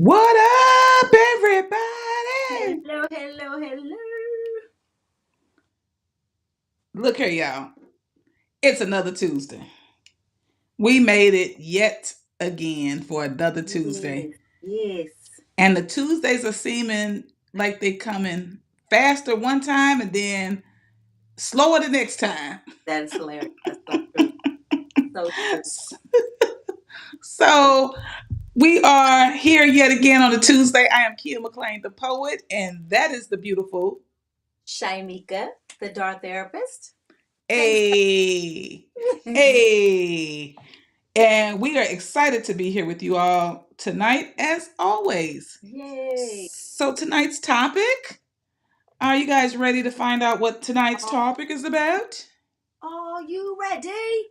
What up, everybody? Hello, hello, hello. Look here, y'all. It's another Tuesday. We made it yet again for another Tuesday. Yes, yes. And the Tuesdays are seeming like they coming faster one time and then slower the next time. That is hilarious. That's so true. So true. So So we are here yet again on a Tuesday. I am Keya McLean, the poet, and that is the beautiful Shimeka, the dart therapist. Thanks. A. A. And we are excited to be here with you all tonight, as always. Yay. So, tonight's topic, are you guys ready to find out what tonight's Are, topic is about? are you ready?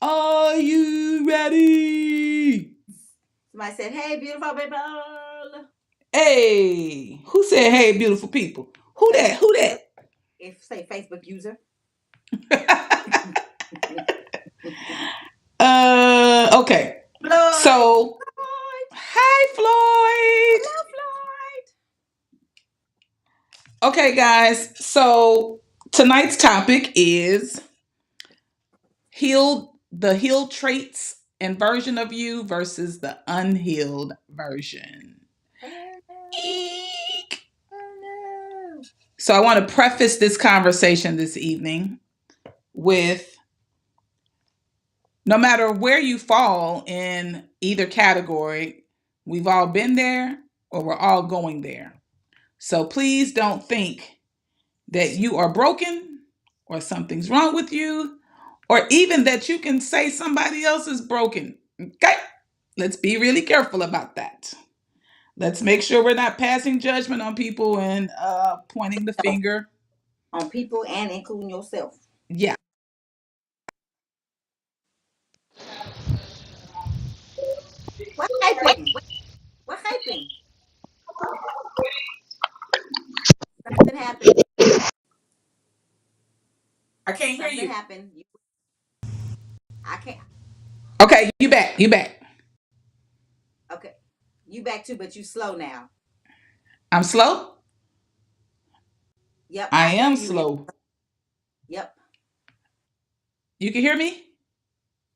Are you ready? Somebody said, hey, beautiful people. Hey, who said, hey, beautiful people? Who that? Who Facebook. that? If say Facebook user. Okay. Floyd. So, Floyd. hi, Floyd. Hello, Floyd. Okay, guys. So, tonight's topic is the healed traits and version of you versus the unhealed version. Oh no. Eek. Oh no. So I want to preface this conversation this evening with no matter where you fall in either category, we've all been there or we're all going there. So please don't think that you are broken or something's wrong with you or even that you can say somebody else is broken. Okay? Let's be really careful about that. Let's make sure we're not passing judgment on people and pointing the finger. On people and including yourself. Yeah. What hyping? What hyping? Something happened. I can't hear Something you. happened. I can't. Okay, you back. You back. Okay, you back too, but you slow now. I'm slow. Yep, I I hear am you. slow. Yep, You can hear me?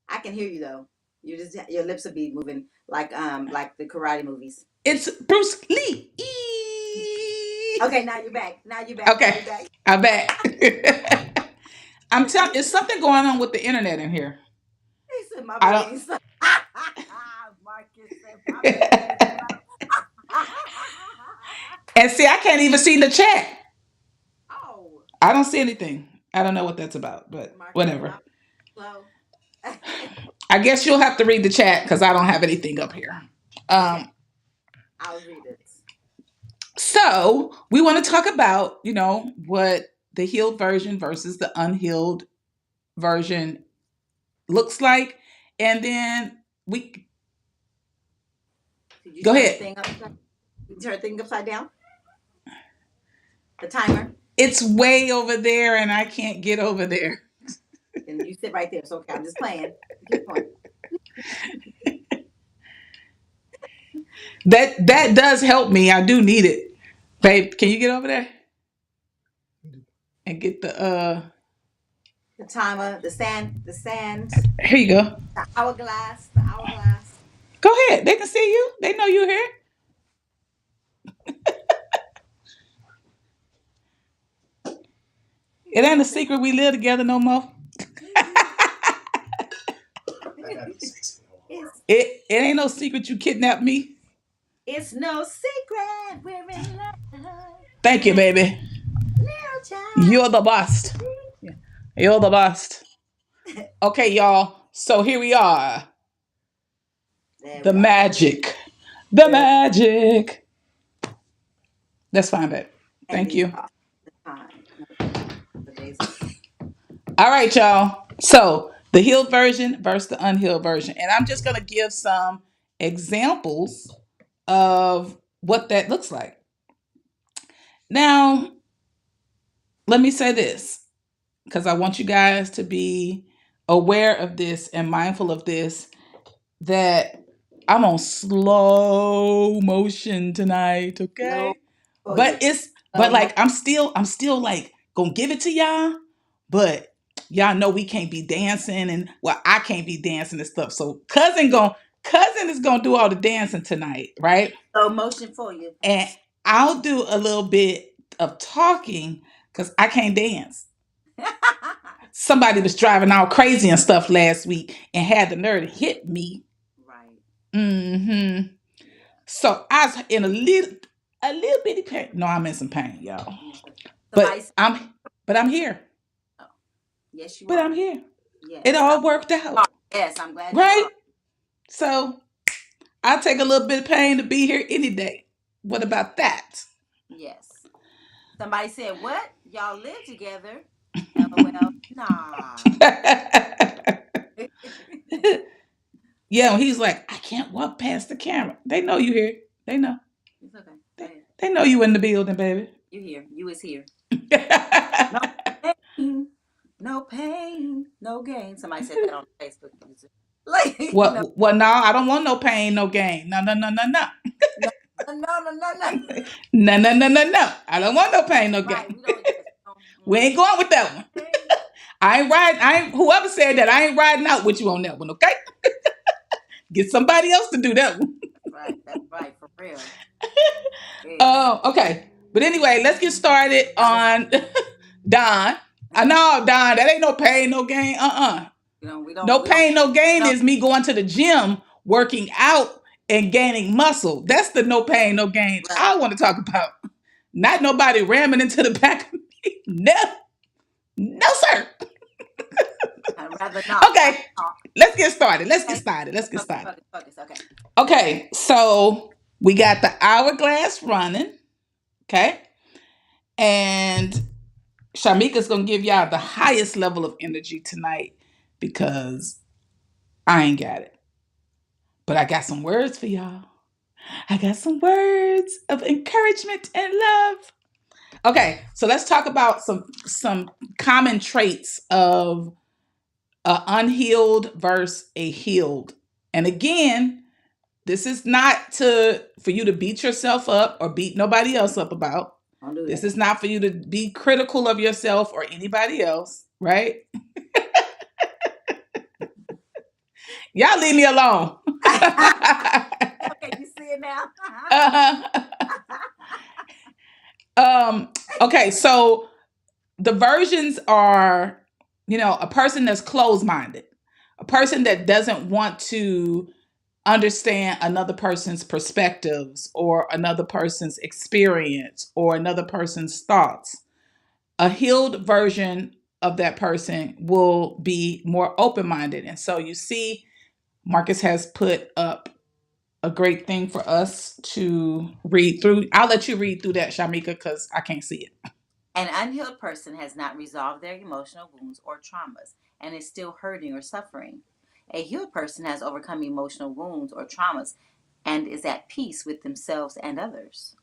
I can hear you though. You just your lips will be moving like the karate movies. It's Bruce Lee. Okay, now you're back. Now you're back. Now Okay, you're back. I'm back. I'm telling. There's something going on with the internet in here. He said my I don't. brain. Marcus said my brain. And see, I can't even see the chat. Oh, I don't see anything. I don't know what that's about, but Marcus said whatever. I'm slow. I guess you'll have to read the chat because I don't have anything up here. Okay, Um, I'll read it. so we want to talk about, what the healed version versus the unhealed version looks like, and then we Did you go turn the ahead. thing upside? Did you turn the thing upside down? The timer. It's way over there, and I can't get over there. And you sit right there. So okay, I'm just playing. Keep going. That does help me. I do need it, babe. Can you get over there and get the? The timer, the sand, Here you go. the hourglass. Go ahead. They can see you. They know you're here. It ain't a secret we live together no more. it's It ain't no secret you kidnapped me. it's no secret we're in love, Thank you, baby. little child. You're the best. You're the best. Okay, y'all. So here we are. There The we are. magic. The The magic. That's fine, babe. and Thank the you. the time. The days of All right, y'all. So the healed version versus the unhealed version. And I'm just going to give some examples of what that looks like. Now, let me say this because I want you guys to be aware of this and mindful of this that I'm on slow motion tonight, No okay? for But you. it's No but mo. like I'm still like gonna give it to y'all, but y'all know we can't be dancing and well, I can't be dancing and stuff. So cousin is gonna do all the dancing tonight, right? Slow motion for you. And I'll do a little bit of talking because I can't dance. Somebody was driving all crazy and stuff last week and had the nerve to hit me. Right. Hmm. So I was in a little bitty pain. No, I'm in some pain, y'all. Yes. Somebody But said, I'm here. oh, yes, you But I'm are. here. It Yes. all worked Oh, out, yes, I'm glad you right? are. So I'll take a little bit of pain to be here any day. What about that? Yes. Somebody said, what? Y'all live together? LOL. Nah. Yeah, he's like, I can't walk past the camera. They know you here. They know. It's okay. Go They, ahead. they know you in the building, baby. You here. You is here. No pain. No pain. No gain. Somebody said that on Facebook. Like, Well, no, I don't want no pain, no gain. No, no, no, no, no. no, no, no, no, no. No, no, no, no, no. I don't want no pain, no Right. gain. We don't, yes. We ain't going with that one. Okay. I ain't riding. I ain't whoever said that. I ain't riding out with you on that one. Okay, get somebody else to do that one. Right. That's right. For real. Yes. Okay, but anyway, let's get started Now let's, on Don. I know Don. That ain't no pain, no gain. No we don't, pain, no gain no, is me going to the gym, working out, and gaining muscle. That's the no pain, no gain right. I want to talk about. Not nobody ramming into the back of me. No, no, sir. I'd rather not. Rather Okay, not. let's get started. Let's get Okay. started. Let's get Focus, started. focus, focus. Okay. Okay, so we got the hourglass running. Okay, and Shamika's gonna give y'all the highest level of energy tonight because I ain't got it. But I got some words for y'all. I got some words of encouragement and love. Okay, so let's talk about some common traits of a unhealed versus a healed. And again, this is not to for you to beat yourself up or beat nobody else up about. Don't do This that. is not for you to be critical of yourself or anybody else, right? Y'all leave me alone. Okay, you see it now. uh-huh. Okay, so the versions are, a person that's closed minded, a person that doesn't want to understand another person's perspectives or another person's experience or another person's thoughts. A healed version of that person will be more open minded. And so you see, Marcus has put up a great thing for us to read through. I'll let you read through that, Shamika, because I can't see it. An unhealed person has not resolved their emotional wounds or traumas and is still hurting or suffering. A healed person has overcome emotional wounds or traumas and is at peace with themselves and others.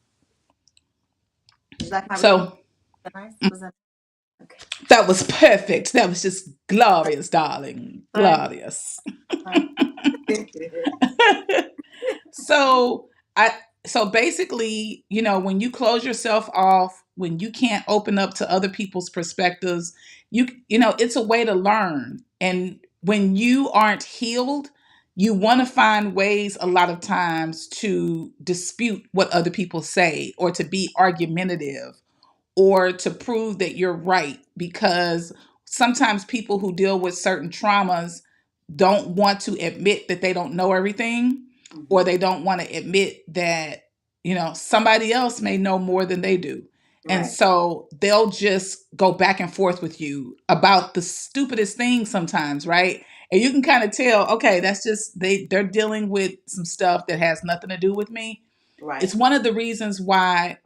Did you like my reading? So Nice? Was that okay? that was perfect. That was just glorious, darling. Fun. Glorious. Fun. so I so basically, when you close yourself off, when you can't open up to other people's perspectives, it's a way to learn. And when you aren't healed, you want to find ways a lot of times to dispute what other people say or to be argumentative or to prove that you're right because sometimes people who deal with certain traumas don't want to admit that they don't know everything or Mm-hmm. they don't want to admit that somebody else may know more than they do, and Right. so they'll just go back and forth with you about the stupidest things sometimes, right? And you can kind of tell, okay, that's just they're dealing with some stuff that has nothing to do with me. It's Right. one of the reasons why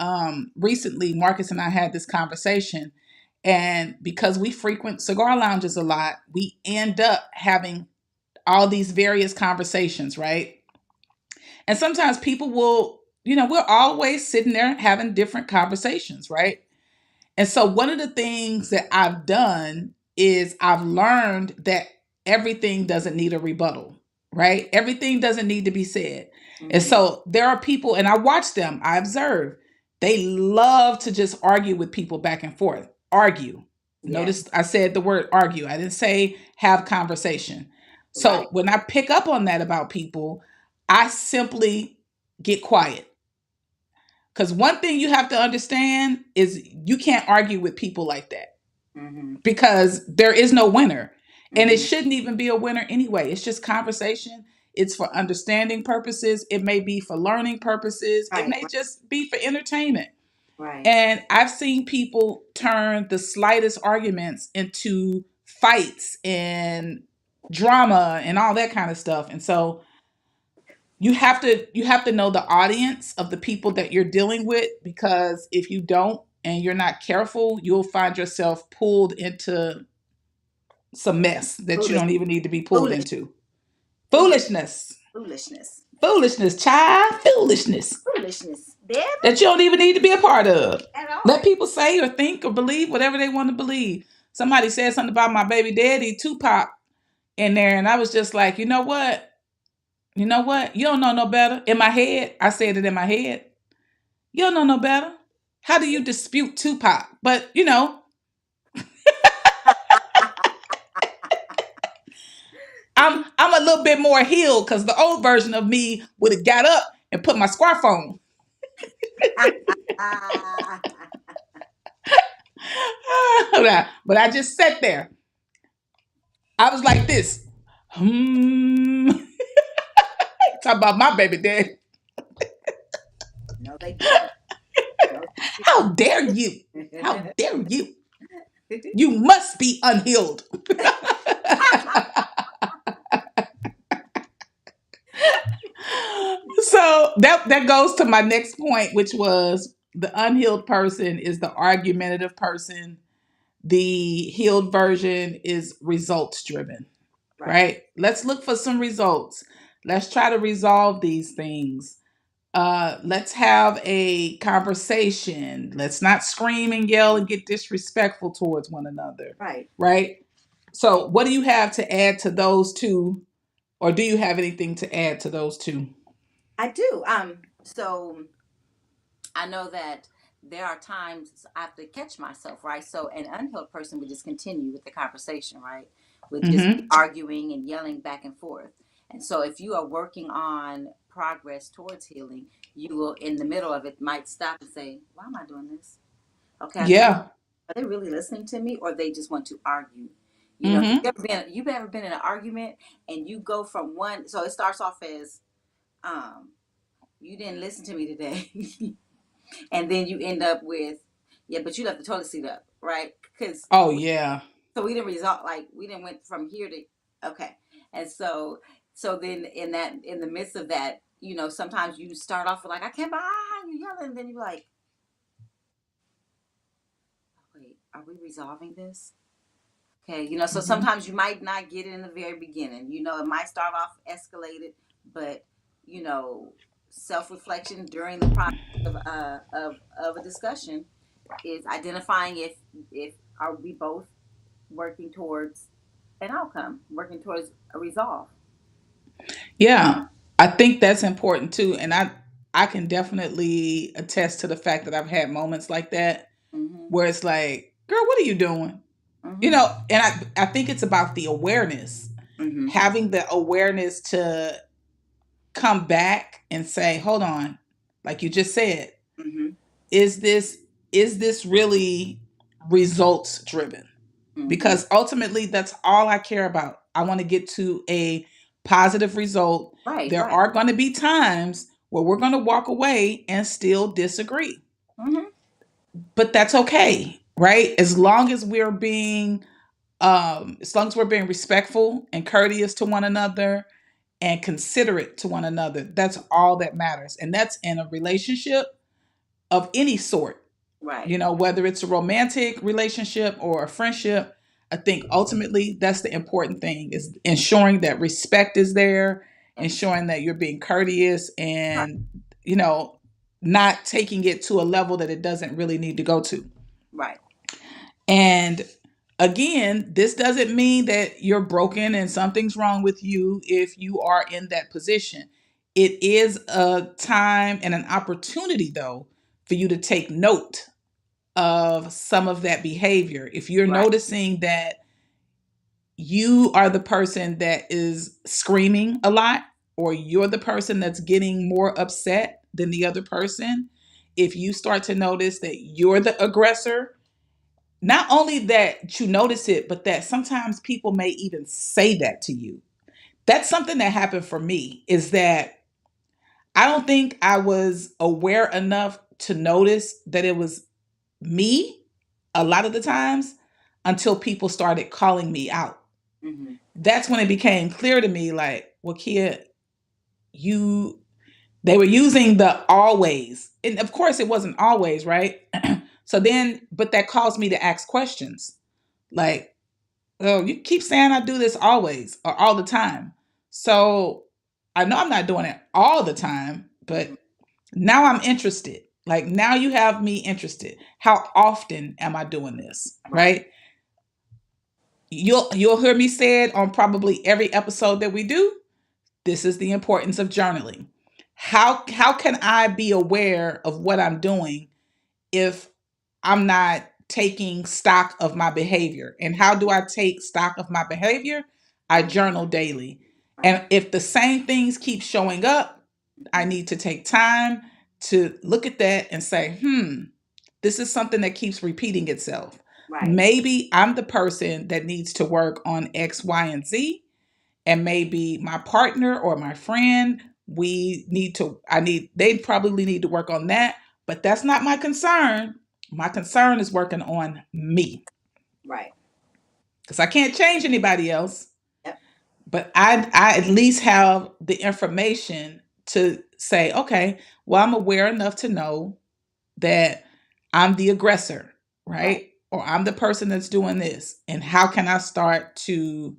recently Marcus and I had this conversation. And because we frequent cigar lounges a lot, we end up having all these various conversations, right? And sometimes people will, we're always sitting there having different conversations, right? And so one of the things that I've done is I've learned that everything doesn't need a rebuttal. right? Everything doesn't need to be said. And Mm-hmm. so there are people, and I watch them, I observe, they love to just argue with people back and forth. Argue. Yes. Notice I said the word argue. I didn't say have conversation. So Right. when I pick up on that about people, I simply get quiet. Because one thing you have to understand is you can't argue with people like that Mm-hmm. because there is no winner. And it Mm-hmm. shouldn't even be a winner anyway. It's just conversation. It's for understanding purposes. It may be for learning purposes. It Right. may Right. just be for entertainment. Right. And I've seen people turn the slightest arguments into fights and drama and all that kind of stuff. And so you have to know the audience of the people that you're dealing with, because if you don't and you're not careful, you'll find yourself pulled into some mess that you Foolish. don't even need to be pulled Foolish. into. Foolish. Foolishness. Foolishness. Foolishness, child. Foolishness. Foolishness. Deb, That you don't even need to be a part of. at all. Let people say or think or believe whatever they want to believe. Somebody said something about my baby daddy, Tupac, in there, and I was just like, you know what? You know what? You don't know no better. In my head, I said it in my head. You don't know no better. How do you dispute Tupac? But I'm a little bit more healed because the old version of me would have got up and put my scarf on. But I just sat there. I was like this. Talk about my baby daddy. No, they didn't. No, How dare you? they How didn't. dare you? You must be unhealed. So that goes to my next point, which was the unhealed person is the argumentative person. The healed version is results driven, Right. right? Let's look for some results. Let's try to resolve these things. Let's have a conversation. Let's not scream and yell and get disrespectful towards one another, Right. right? So, what do you have to add to those two, or do you have anything to add to those two? I do. So I know that there are times I have to catch myself, right? So an unhealed person would just continue with the conversation, right? With just Mm-hmm. arguing and yelling back and forth. And so if you are working on progress towards healing, you will in the middle of it might stop and say, why am I doing this? Okay, Yeah. are they really listening to me or they just want to argue? You know, Mm-hmm. you've ever been in an argument and you go from one, so it starts off as um you didn't listen to me today. And then you end up with, yeah, but you left the toilet seat up, right? Because Oh yeah. so we didn't result, like we didn't went from here to okay. And so then in the midst of that, sometimes you start off with like, I can't behind you yelling, and then you're like, wait, are we resolving this? Okay, so Mm-hmm. sometimes you might not get it in the very beginning. It might start off escalated, but you know, self reflection during the process of a discussion is identifying if are we both working towards an outcome, working towards a resolve. Yeah. I think that's important too. And I can definitely attest to the fact that I've had moments like that Mm-hmm. where it's like, girl, what are you doing? Mm-hmm. And I think it's about the awareness, Mm-hmm. having the awareness to come back and say, hold on, like you just said, Mm-hmm. is this is this really results driven? Mm-hmm. Because ultimately that's all I care about. I want to get to a positive result. Right. There Right. are going to be times where we're going to walk away and still disagree. Mm-hmm. But that's okay, right? As long as we're being respectful and courteous to one another and considerate to one another, that's all that matters. And that's in a relationship of any sort, Right. whether it's a romantic relationship or a friendship. I think ultimately that's the important thing is ensuring that respect is there, Yes. ensuring that you're being courteous Right. and, you know, not taking it to a level that it doesn't really need to go to. Right. And Again, this doesn't mean that you're broken and something's wrong with you if you are in that position. It is a time and an opportunity, though, for you to take note of some of that behavior. If you're Right. noticing that you are the person that is screaming a lot, or you're the person that's getting more upset than the other person, if you start to notice that you're the aggressor, not only that you notice it, but that sometimes people may even say that to you. That's something that happened for me, is that I don't think I was aware enough to notice that it was me a lot of the times until people started calling me out. Mm-hmm. That's when it became clear to me, like, well, Kia, you, they were using the always. And of course, it wasn't always, right? So then, but that caused me to ask questions like, oh, you keep saying I do this always or all the time. So I know I'm not doing it all the time, Mm-hmm. but now I'm interested. Like now you have me interested. How often am I doing this? Right. Right? You'll hear me say it on probably every episode that we do. This is the importance of journaling. How can I be aware of what I'm doing if I'm not taking stock of my behavior? And how do I take stock of my behavior? I Mm-hmm. journal daily. Right. And if the same things keep showing up, I Mm-hmm. need to take time to look at that and say, this is something that keeps repeating itself. Right. Maybe I'm the person that needs to work on X, Y, and Z, and maybe my partner or my friend, they probably need to work on that, but that's not my concern. My concern is working on me, Right. because I can't change anybody else, Yep. but I at least have the information to say, okay, well, I'm aware enough to know that I'm the aggressor, Right. right? Or I'm the person that's doing this, and how can I start to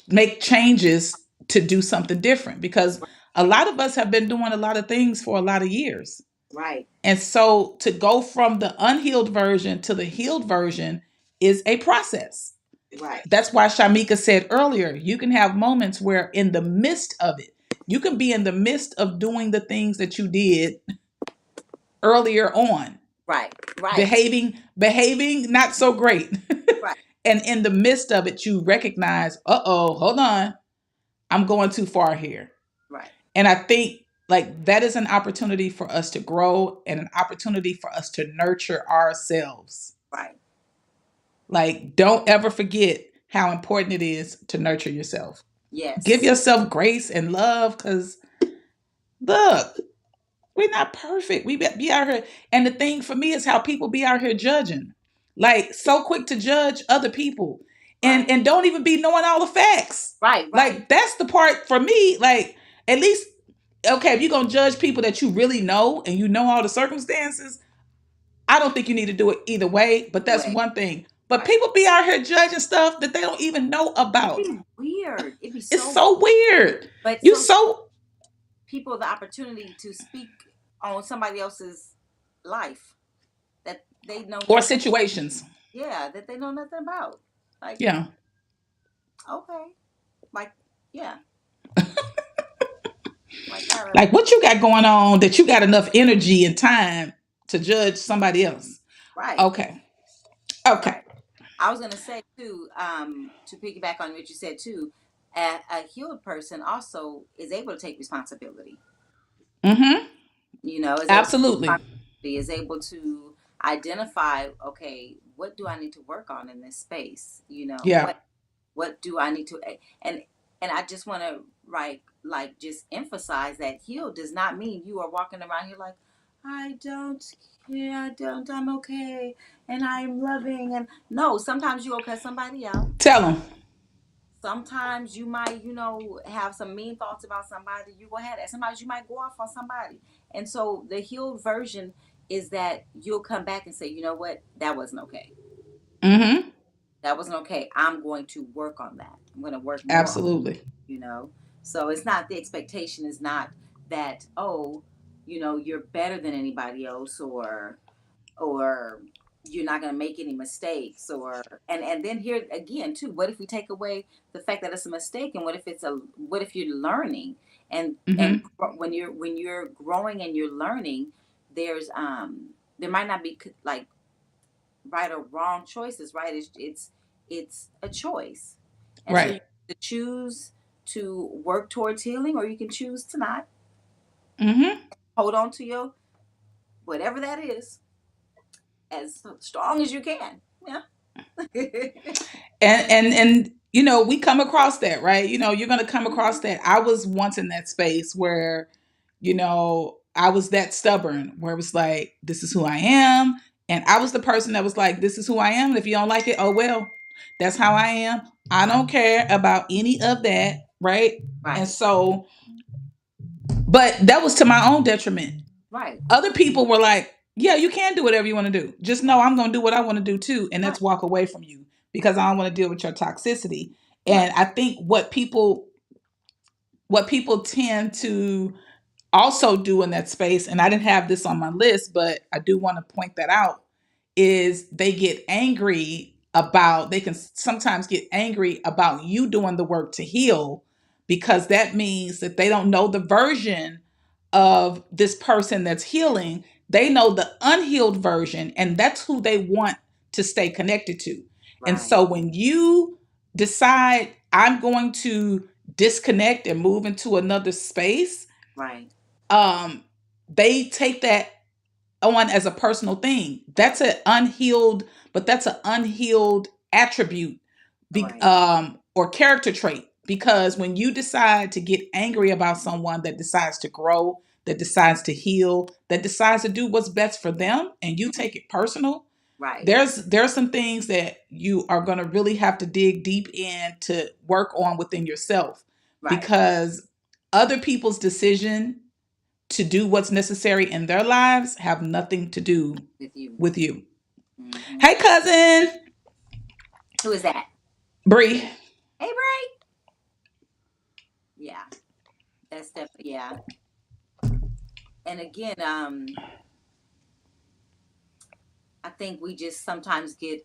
make changes to do something different? Because a lot of us have been doing a lot of things for a lot of years. Right. And so to go from the unhealed version to the healed version is a process. Right. That's why Shamika said earlier, you can have moments where in the midst of it, you can be in the midst of doing the things that you did earlier on, Right. Right. behaving not so great. Right. And in the midst of it, you recognize, uh-oh, hold on, I'm going too far here. Right. And I think like that is an opportunity for us to grow and an opportunity for us to nurture ourselves. Right. Like, don't ever forget how important it is to nurture yourself. Give Yes. yourself grace and love, because look, we're not perfect. We be out here. And the thing for me is how people be out here judging. Like, so quick to judge other people Right. and don't even be knowing all the facts. Right. Right. Like, that's the part for me. Like, at least, okay, if you're going to judge people that you really know and you know all the circumstances, I don't think you need to do it either way, but The that's way. one thing. But Right. people be out here judging stuff that they don't even know It'd about. be weird. It'd be It's so. so weird. But You so so, people the opportunity to speak on somebody else's life that they know or nothing. situations. Yeah, that they know nothing about. Like, Yeah. okay, like, yeah, like, all right, Like, what you got going on that you got enough energy and time to judge somebody else? right, Okay. Okay. right. I was gonna say too, to piggyback on what you said too, a healed person also is able to take responsibility. Mm-hmm. You know, is able to take Absolutely. responsibility, is able to identify, okay, what do I need to work on in this space? You know, Yeah. what do I need to, and and I just want to like just emphasize that healed does not mean you are walking around here like I don't care, I'm okay, and I'm loving, and no, sometimes you go cut somebody out. Tell them. Sometimes you might, have some mean thoughts about somebody. You go ahead. And sometimes you might go off on somebody. And so the healed version is that you'll come back and say, you know what, that wasn't okay. Mm-hmm. That wasn't okay. I'm going to work on that. I'm going to work more on, Absolutely. you know. So it's not, the expectation is not that, oh, you're better than anybody else, or you're not going to make any mistakes. Or and then here again too, what if we take away the fact that it's a mistake, and what if you're learning, and Mm-hmm. when you're growing and you're learning, there's there might not be like right or wrong choices, right? It's a choice, and so you Right. can choose to work towards healing, or you can choose to not. Mm-hmm. Hold on to your whatever that is as strong as you can. Yeah. And we come across that, right? You're going to come across Mhm. that. I was once in that space where I was that stubborn, where it was like, this is who I am. And I was the person that was like, this is who I am, and if you don't like it, oh well, that's how I am. I don't care about any of that, right? And Right. so, but that was to my own detriment. Right. Other people were like, yeah, you can do whatever you want to do. Just know I'm going to do what I want to do too. And Right. that's walk away from you, because I don't want to deal with your toxicity. Right. And I think what people tend to also do in that space, and I didn't have this on my list, but I do want to point that out, is they can sometimes get angry about you doing the work to heal, because that means that they don't know the version of this person that's healing. They know the unhealed version, and that's who they want to stay connected to. And Right. so when you decide, I'm going to disconnect and move into another space, Right. um, they take that on as a personal thing. That's an unhealed attribute, Right. or character trait. Because when you decide to get angry about someone that decides to grow, that decides to heal, that decides to do what's best for them, and you Mhm. take it personal, Right. there's some things that you are going to really have to dig deep in to work on within yourself, Right. because other people's decision to do what's necessary in their lives have nothing to do With you. with you. Hmm. Hey, cousin Who is that? Bree. Hey, Bray. Yeah. That's definitely yeah. And again, I think we just sometimes get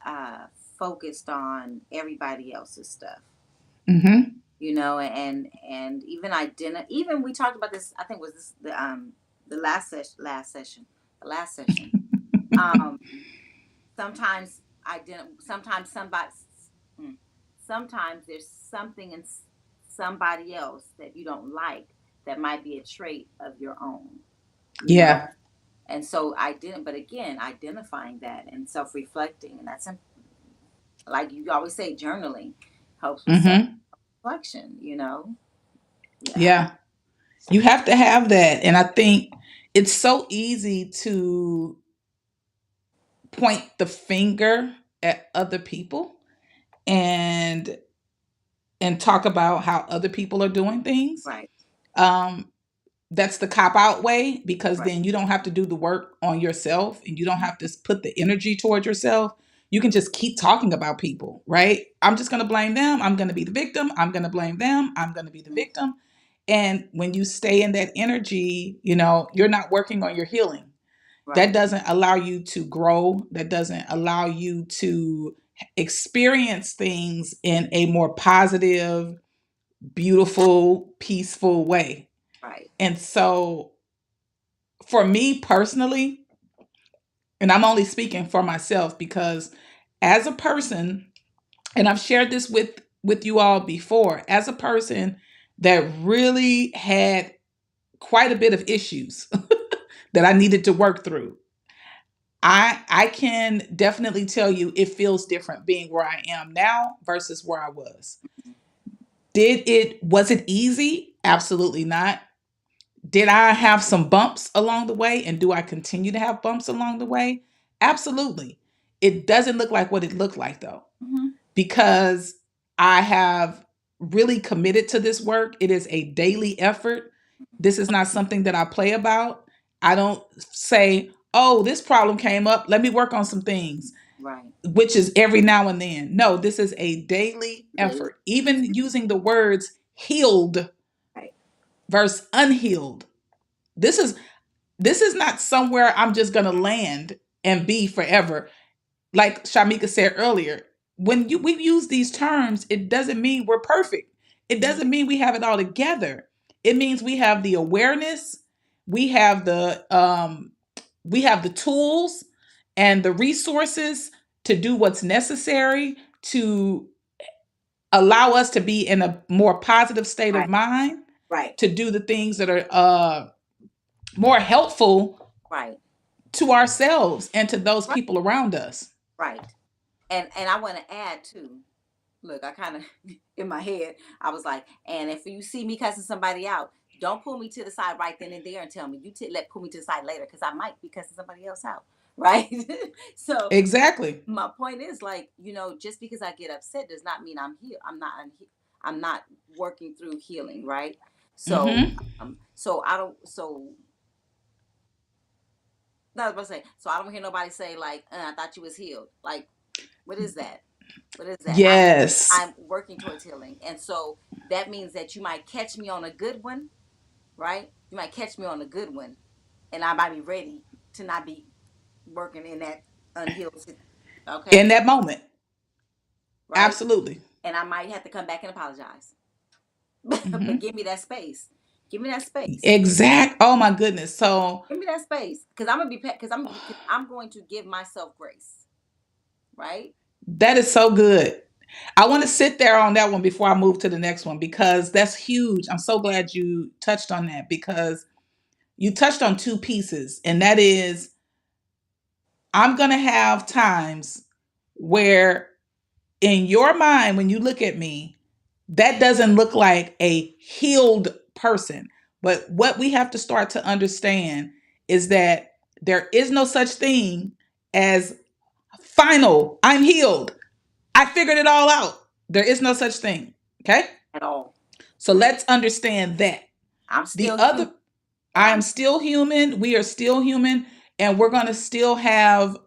focused on everybody else's stuff, Mm-hmm. and even we talked about this. I think was this the the last session. Um, sometimes sometimes mm, sometimes there's something in somebody else that you don't like that might be a trait of your own, you know. Yeah. And so I didn't, but again, identifying that and self-reflecting, and like you always say, journaling helps with Mm-hmm. self-reflection, Yeah. Yeah. You have to have that. And I think it's so easy to point the finger at other people, and talk about how other people are doing things. Right. Um, that's the cop out way, because Right. then you don't have to do the work on yourself, and you don't have to put the energy towards yourself. You can just keep talking about people, right? I'm just going to blame them. I'm going to be the victim. I'm going to blame them. I'm going to be the Mhm. victim. And when you stay in that energy, you're not working on your healing. That Right. doesn't allow you to grow. That doesn't allow you to experience things in a more positive, beautiful, peaceful way. Right. And so, for me personally, and I'm only speaking for myself, because as a person, and I've shared this with you all before, as a person that really had quite a bit of issues that I needed to work through, I can definitely tell you it feels different being where I am now versus where I was. Was it easy? Absolutely not. Did I have some bumps along the way? And do I continue to have bumps along the way? Absolutely. It doesn't look like what it looked like, though, Hmm. because I have really committed to this work. It is a daily effort. This is not something that I play about. I don't say, oh, this problem came up. Let me work on some things, Right. which is every now and then. No, this is a daily Daily. effort. Even using the words healed Right. versus unhealed. This is this is not somewhere I'm just going to land and be forever. like Shamika said earlier, when we use these terms, it doesn't mean we're perfect. It Mhm. doesn't mean we have it all together. It means we have the awareness, we have the tools and the resources to do what's necessary to allow us to be in a more positive state of Right. mind, Right. to do the things that are more helpful Right. to ourselves and to those Right. people around us. Right. And I want to add too. Look, I kind of in my head, I was like, and if you see me cussing somebody out, don't pull me to the side right then and there and tell me let pull me to the side later because I might be cussing somebody else out, right? So Exactly. my point is like, just because I get upset does not mean I'm healed. I'm not working through healing, right? So Mm-hmm. so I don't so that was about to say, so I don't hear nobody say like, I thought you was healed. Like, what is that? What is that? Yes. I'm working towards healing. And so that means that you might catch me on a good one, right? You might catch me on a good one, and I might be ready to not be working in that unhealed In okay? that moment. Right? Absolutely. And I might have to come back and apologize. But Mm-hmm. give me that space. Give me that space. Exact. Oh my goodness. So Give me that space. Because I'm gonna be because I'm going to give myself grace. Right? that is so good. I want to sit there on that one before I move to the next one because that's huge. I'm so glad you touched on that because you touched on two pieces, and that is I'm going to have times where in your mind, when you look at me, that doesn't look like a healed person. But what we have to start to understand is that there is no such thing as final, I'm healed. I figured it all out. There is no such thing. Okay. At all. So let's understand that. I'm The still human, other, and I am I'm still human. We are still human. And we're going to still have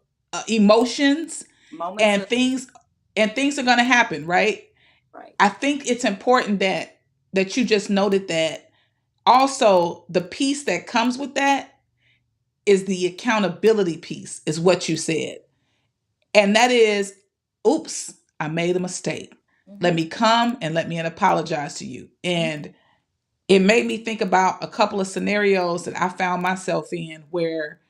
emotions moments and of things are going to happen, right? right. I think it's important that you just noted that also the piece that comes with that is the accountability piece is what you said. And that is, oops, I made a mistake. Let Mm-hmm. me come and let me apologize to you. And it made me think about a couple of scenarios that I found myself in where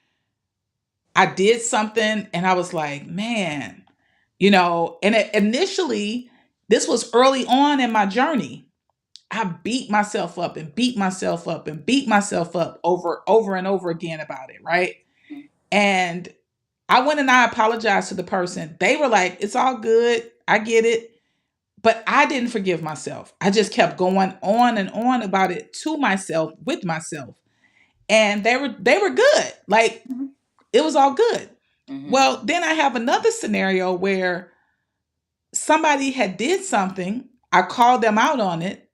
I did something and I was like, man, and initially, this was early on in my journey. I beat myself up and beat myself up and beat myself up over and over again about it, right? Mm-hmm. And I went and I apologized to the person. They were like, it's all good. I get it. But I didn't forgive myself. I just kept going on and on about it to myself, with myself. And they were good. Like Mm-hmm. it was all good. Mm-hmm. Well, then I have another scenario where somebody had did something. I called them out on it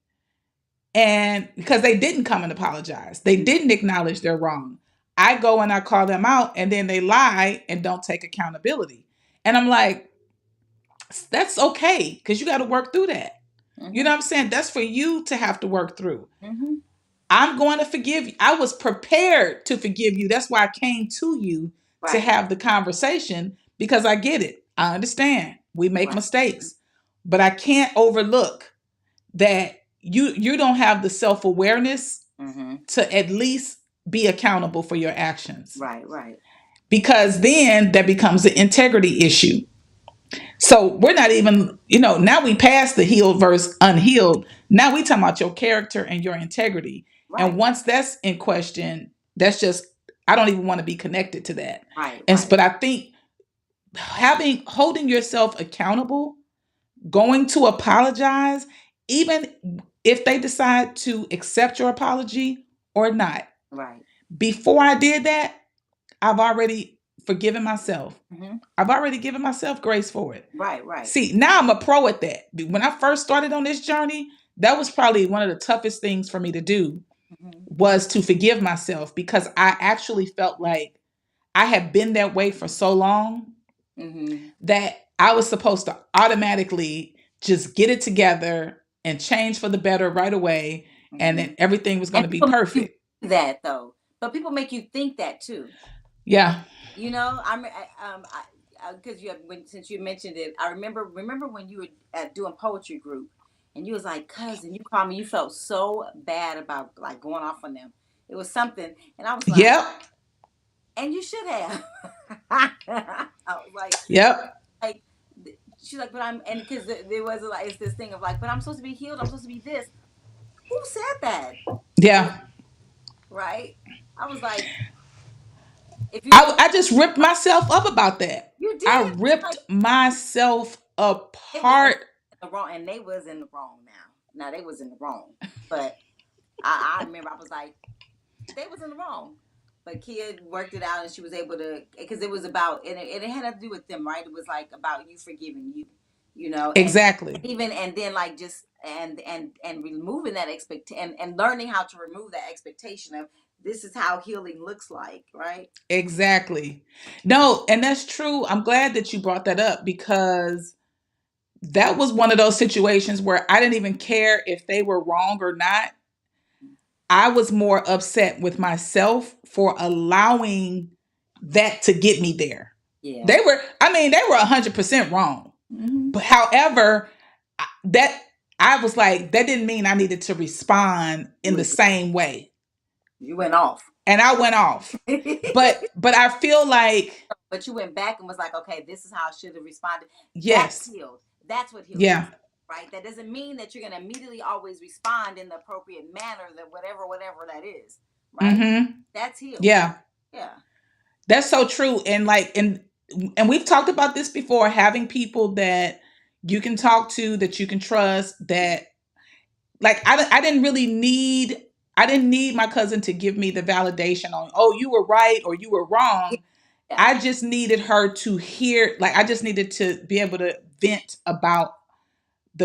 and because they didn't come and apologize. They didn't acknowledge their wrong. I go and I call them out and then they lie and don't take accountability. And I'm like, that's okay because you got to work through that. You know Mm-hmm. what I'm saying? That's for you to have to work through. Mm-hmm. I'm going to forgive you. I was prepared to forgive you. That's why I came to you to Right. have the conversation because I get it. I understand. We make Right. mistakes. But I can't overlook that you don't have the self-awareness Mm-hmm. to at least be accountable for your actions. Right. Right. Because then that becomes an integrity issue. So we're not even, now we passed the healed versus unhealed. Now we talking about your character and your integrity. And Right. once that's in question, that's just I don't even want to be connected to that. Right. And Right. but I think holding yourself accountable, going to apologize, even if they decide to accept your apology or not. Right. Before I did that, I've already forgiven myself. Mm-hmm. I've already given myself grace for it. Right. Right. See, now I'm a pro at that. When I first started on this journey, that was probably one of the toughest things for me to do Mm-hmm. was to forgive myself because I actually felt like I had been that way for so long Mm-hmm. that I was supposed to automatically just get it together and change for the better right away and Mm-hmm. then everything was going And to be people make you perfect. think that though, but people make you think that too. Yeah. You know, because you have when since you mentioned it, I remember when you were doing poetry group, and you was like, cousin, you called me. You felt so bad about like going off on them. It was something, and I was like, Yep. and you should have. I was Yep. like, she's like, but I'm, and because there was like, it's this thing of like, but I'm supposed to be healed. I'm supposed to be this. Who said that? Yeah. Right? I was like, if you're I, supposed to, I just ripped myself up about that. you I did. ripped Like myself it was in apart. the wrong, and they was in the wrong now. Now they was in the wrong, but I remember I was like, they was in the wrong. But Kia worked it out, and she was able to, because it was about, and it had to do with them, right? It was like about you forgiving you, and Exactly. even and then like just and removing that and learning how to remove that expectation of this is how healing looks like, right? Exactly. No, and that's true. I'm glad that you brought that up because that was one of those situations where I didn't even care if they were wrong or not. I was more upset with myself for allowing that to get me there. Yeah. They were 100% wrong. Mm-hmm. But however, that I was like, that didn't mean I needed to respond in the same way. You went off. And I went off. But I feel like But you went back and was like, okay, this is how I should have responded. That's yes. healed. That's what healing Yeah. looks like, right? That doesn't mean that you're going to immediately always respond in the appropriate manner, that whatever that is, right? Mhm. That's healed. Yeah. Yeah. That's so true. And we've talked about this before, having people that you can talk to, that you can trust, that like I didn't need my cousin to give me the validation on, oh, you were right or you were wrong. Yeah. I just needed her to hear, like I just needed to be able to vent about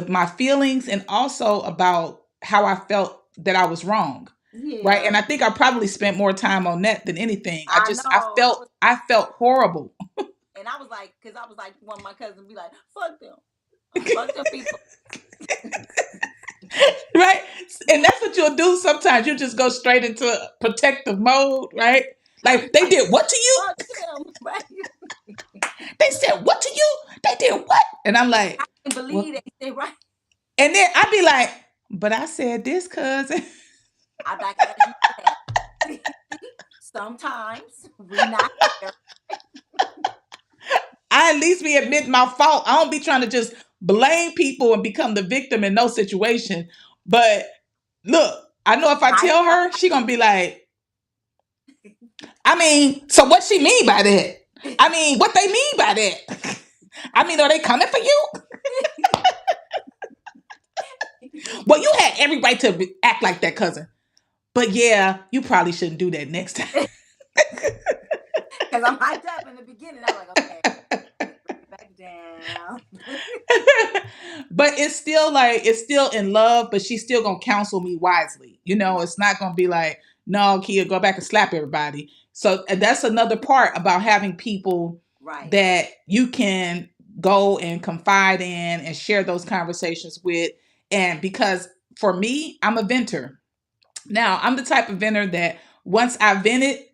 my feelings and also about how I felt that I was wrong. Right? Yeah. And I think I probably spent more time on that than anything. I know. I felt horrible. And I was like, because I was like, one of my cousins be like, fuck them. Fuck them people. Right? And that's what you'll do sometimes. You just go straight into protective mode, right? I be Like they like, did what to you? fuck them. Right? They said what to you? They did what? And I'm I like, can well, believe they say right. and then I'd be like, but I said this, cousin. I back as you said. Sometimes we not there. I at least be admit my fault. I don't be trying to just blame people and become the victim in no situation. But look, I know if I I tell her, she gonna be like, I mean, so what she mean by that? I mean, what they mean by that? I mean, are they coming for you? Well, you had every right to act like that, cousin. But yeah, you probably shouldn't do that next time. because I'm hyped up in the beginning. I'm like, okay, back down. But it's still in love, but she's still gonna counsel me wisely. It's not gonna be like, no, Kia, go back and slap everybody. So and that's another part about having people Right. that you can go and confide in and share those conversations with. And because for me, I'm a venter. Now, I'm the type of venter that once I vent it,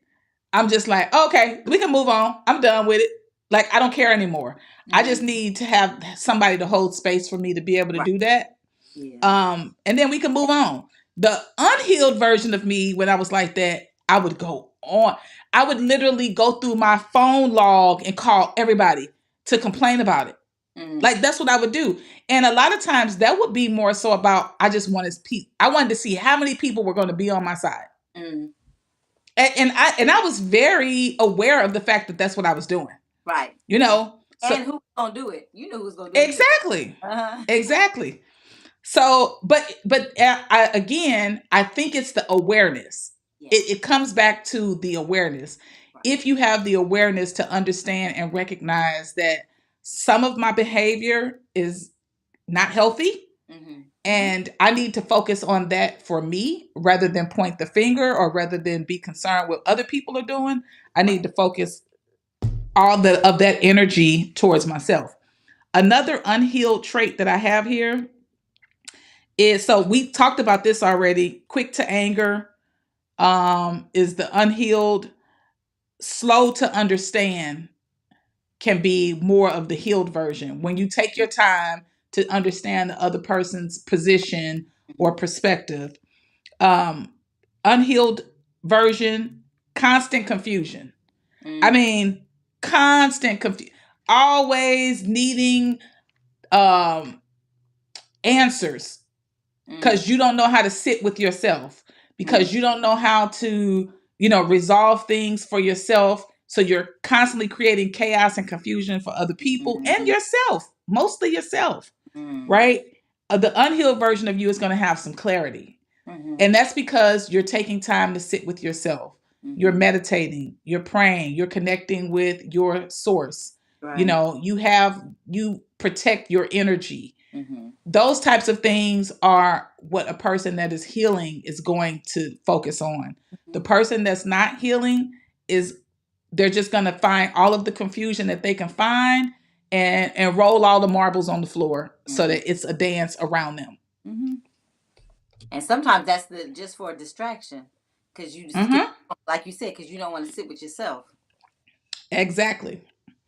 I'm just like, okay, we can move on. I'm done with it. Like, I don't care anymore. I Mm-hmm. just need to have somebody to hold space for me to be able to Right. do that. Yeah. And then we can move on. The unhealed version of me, when I was like that, I would go on. I would literally go through my phone log and call everybody to complain about it. Mm-hmm. Like that's what I would do. And a lot of times that would be more so about I wanted to see how many people were going to be on my side. Mm-hmm. And I was very aware of the fact that that's what I was doing. Right. So And who's gonna do it? You know who's gonna do it too. exactly. Uh-huh. Exactly. So, again, I think it's the awareness. Yeah. It comes back to the awareness. Right. If you have the awareness to understand and recognize that some of my behavior is not healthy, Mm-hmm. and I need to focus on that for me rather than point the finger or rather than be concerned what other people are doing. I need to focus of that energy towards myself. Another unhealed trait that I have here is, so we talked about this already, quick to anger, is the unhealed, slow to understand, can be more of the healed version. When you take your time to understand the other person's position or Mm-hmm. perspective. um Unhealed version, constant confusion. I Mm-hmm. mean, constant confusion, always needing um answers, Mm-hmm. because you don't know how to sit with yourself, because you don't know how to, resolve things for yourself. So you're constantly creating chaos and confusion for other people and Mm-hmm. yourself, mostly yourself, Mm-hmm. right? The unhealed version of you is going to have some clarity. Mm-hmm. And that's because you're taking time to sit with yourself. You're Mm-hmm. meditating, you're praying, you're connecting with your source. Right. You protect your energy. Mm-hmm. Those types of things are what a person that is healing is going to focus on. The Mm-hmm. person that's not healing is, they're just going to find all of the confusion that they can find, and roll all the marbles on the floor so Mm-hmm. that it's a dance around them. Mm-hmm. And sometimes that's the just for a distraction, because Hmm. like you said, because you don't want to sit with yourself. Exactly.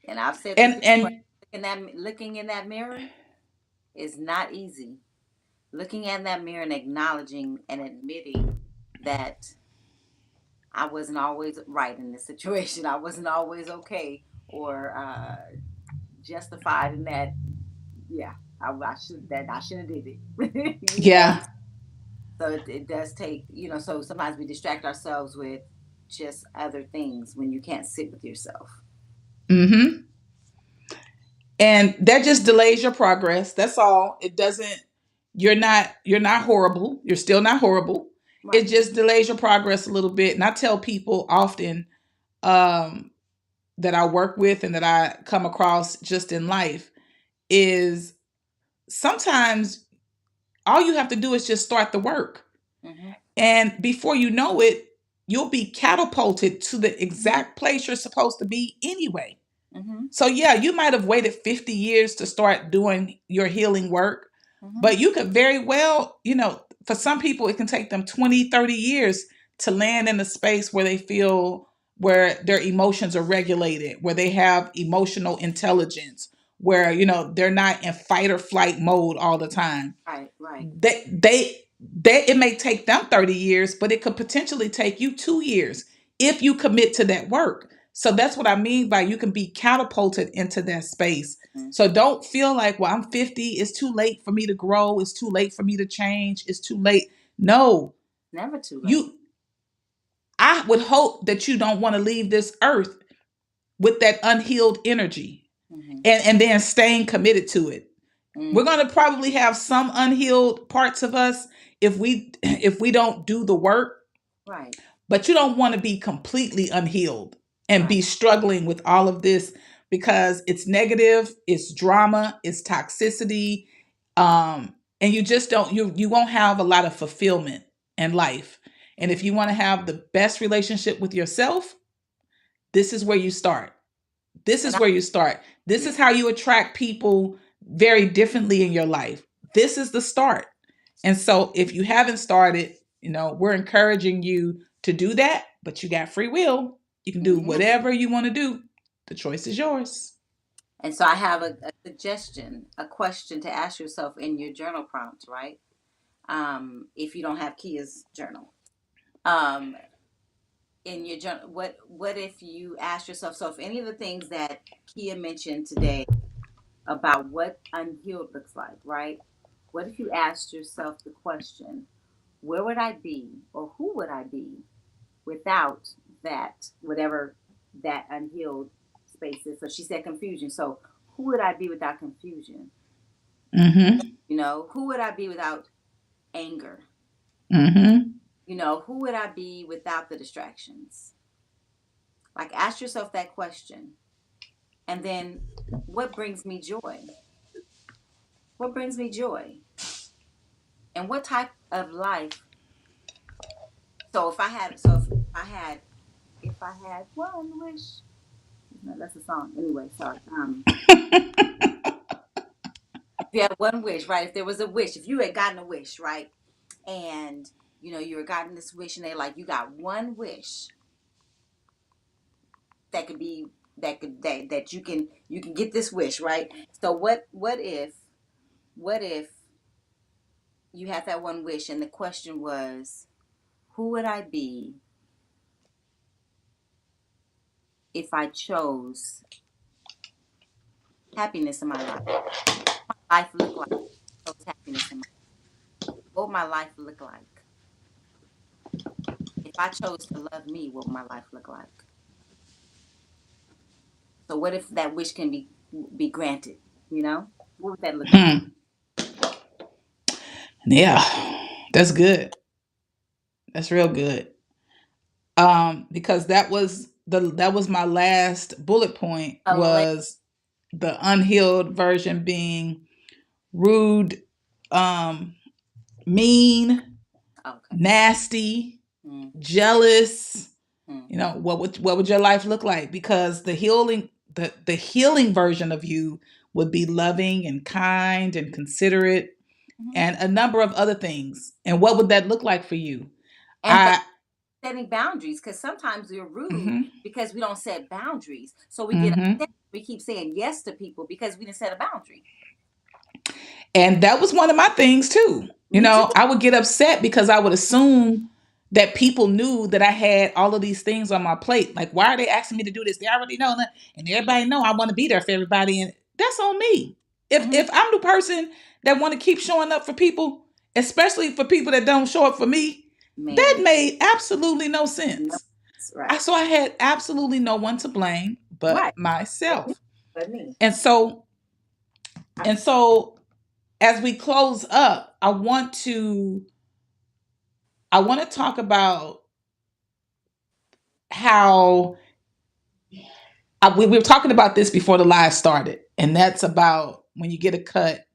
And I've said this before. And Looking in that mirror is not easy. Looking in that mirror and acknowledging and admitting that I wasn't always right in this situation. I wasn't always okay or justified in that. Yeah, I should have did it. yeah. So it does take, so sometimes we distract ourselves with just other things when you can't sit with yourself. Hmm. And that just delays your progress. That's all. It doesn't, you're not horrible. You're still not horrible. It Right. just delays your progress a little bit. And I tell people often, um, that I work with and that I come across just in life, is sometimes all you have to do is just start the work. Mm-hmm. And before you know it, you'll be catapulted to the Mm-hmm. exact place you're supposed to be anyway. Mm-hmm. So yeah, you might have waited 50 years to start doing your healing work, Mm-hmm. but you could very well, for some people it can take them 20, 30 years to land in a space where they feel, where their emotions are regulated, where they have emotional intelligence, where, they're not in fight or flight mode all the time. Right. Right. They it may take them 30 years, but it could potentially take you 2 years if you commit to that work. So that's what I mean by you can be catapulted into that space. Mm-hmm. So don't feel like, well, I'm 50, it's too late for me to grow, it's too late for me to change, it's too late. No, Never too late. you I would hope that you don't want to leave this earth with that unhealed energy, Mm-hmm. and then staying committed to it. We're Mm. going to probably have some unhealed parts of us if we don't do the work, Right. but you don't want to be completely unhealed and Right. be struggling with all of this, because it's negative, it's drama, it's toxicity, and you just don't you won't have a lot of fulfillment in life. And if Mm-hmm. you want to have the best relationship with yourself, this is where you start. This And is where you start. This yeah. is how you attract people very differently in your life. This is the start. And so if you haven't started, we're encouraging you to do that, but you got free will. You can do Mm-hmm. whatever you want to do. The choice is yours. And so I have a suggestion, a question to ask yourself in your journal prompt, right? If you don't have Kia's journal. Um, in your journal, what if you ask yourself, so if any of the things that Kia mentioned today about what unhealed looks like, right? What if you asked yourself the question, where would I be or who would I be without that, whatever that unhealed space is? So she said confusion. So who would I be without confusion? Mm-hmm. Who would I be without anger? Mm-hmm. Who would I be without the distractions? Like, ask yourself that question. And then, what brings me joy? What brings me joy? And what type of life? If I had one wish, no, that's a song. Anyway, sorry. If you had one wish, right? If there was a wish, if you had gotten a wish, right? And, you were gotten this wish and they're like, you got one wish that could be that you can get this wish, right? So what if you had that one wish and the question was, who would I be if I chose happiness in my life? Life look like chose happiness in my what would my life look like? If I chose to love me, what would my life look like? So what if that wish can be granted? What would that look like? Hmm. Yeah, that's good. That's real good. Because that was my last bullet point, A was the unhealed version being rude, um, mean, Okay. nasty, Mm, jealous. mm-hmm. What would your life look like? Because the healing version of you would be loving and kind and considerate Hmm. and a number of other things. And what would that look like for you? And I setting boundaries, because sometimes we're rude mhm, because we don't set boundaries. So we get mhm. upset. We keep saying yes to people because we didn't set a boundary. And that was one of my things too. Me too. I would get upset because I would assume that people knew that I had all of these things on my plate. Like, why are they asking me to do this? They already know that, and everybody know I want to be there for everybody, and that's on me. If Hmm. I'm the person that want to keep showing up for people, especially for people that don't show up for me, that Man, made absolutely no no, sense. that's right. So I had absolutely no one to blame but Right. But me. myself. But me. And so and so as we close up, I want to talk about how we were talking about this before the live started, and that's about when you get a cut.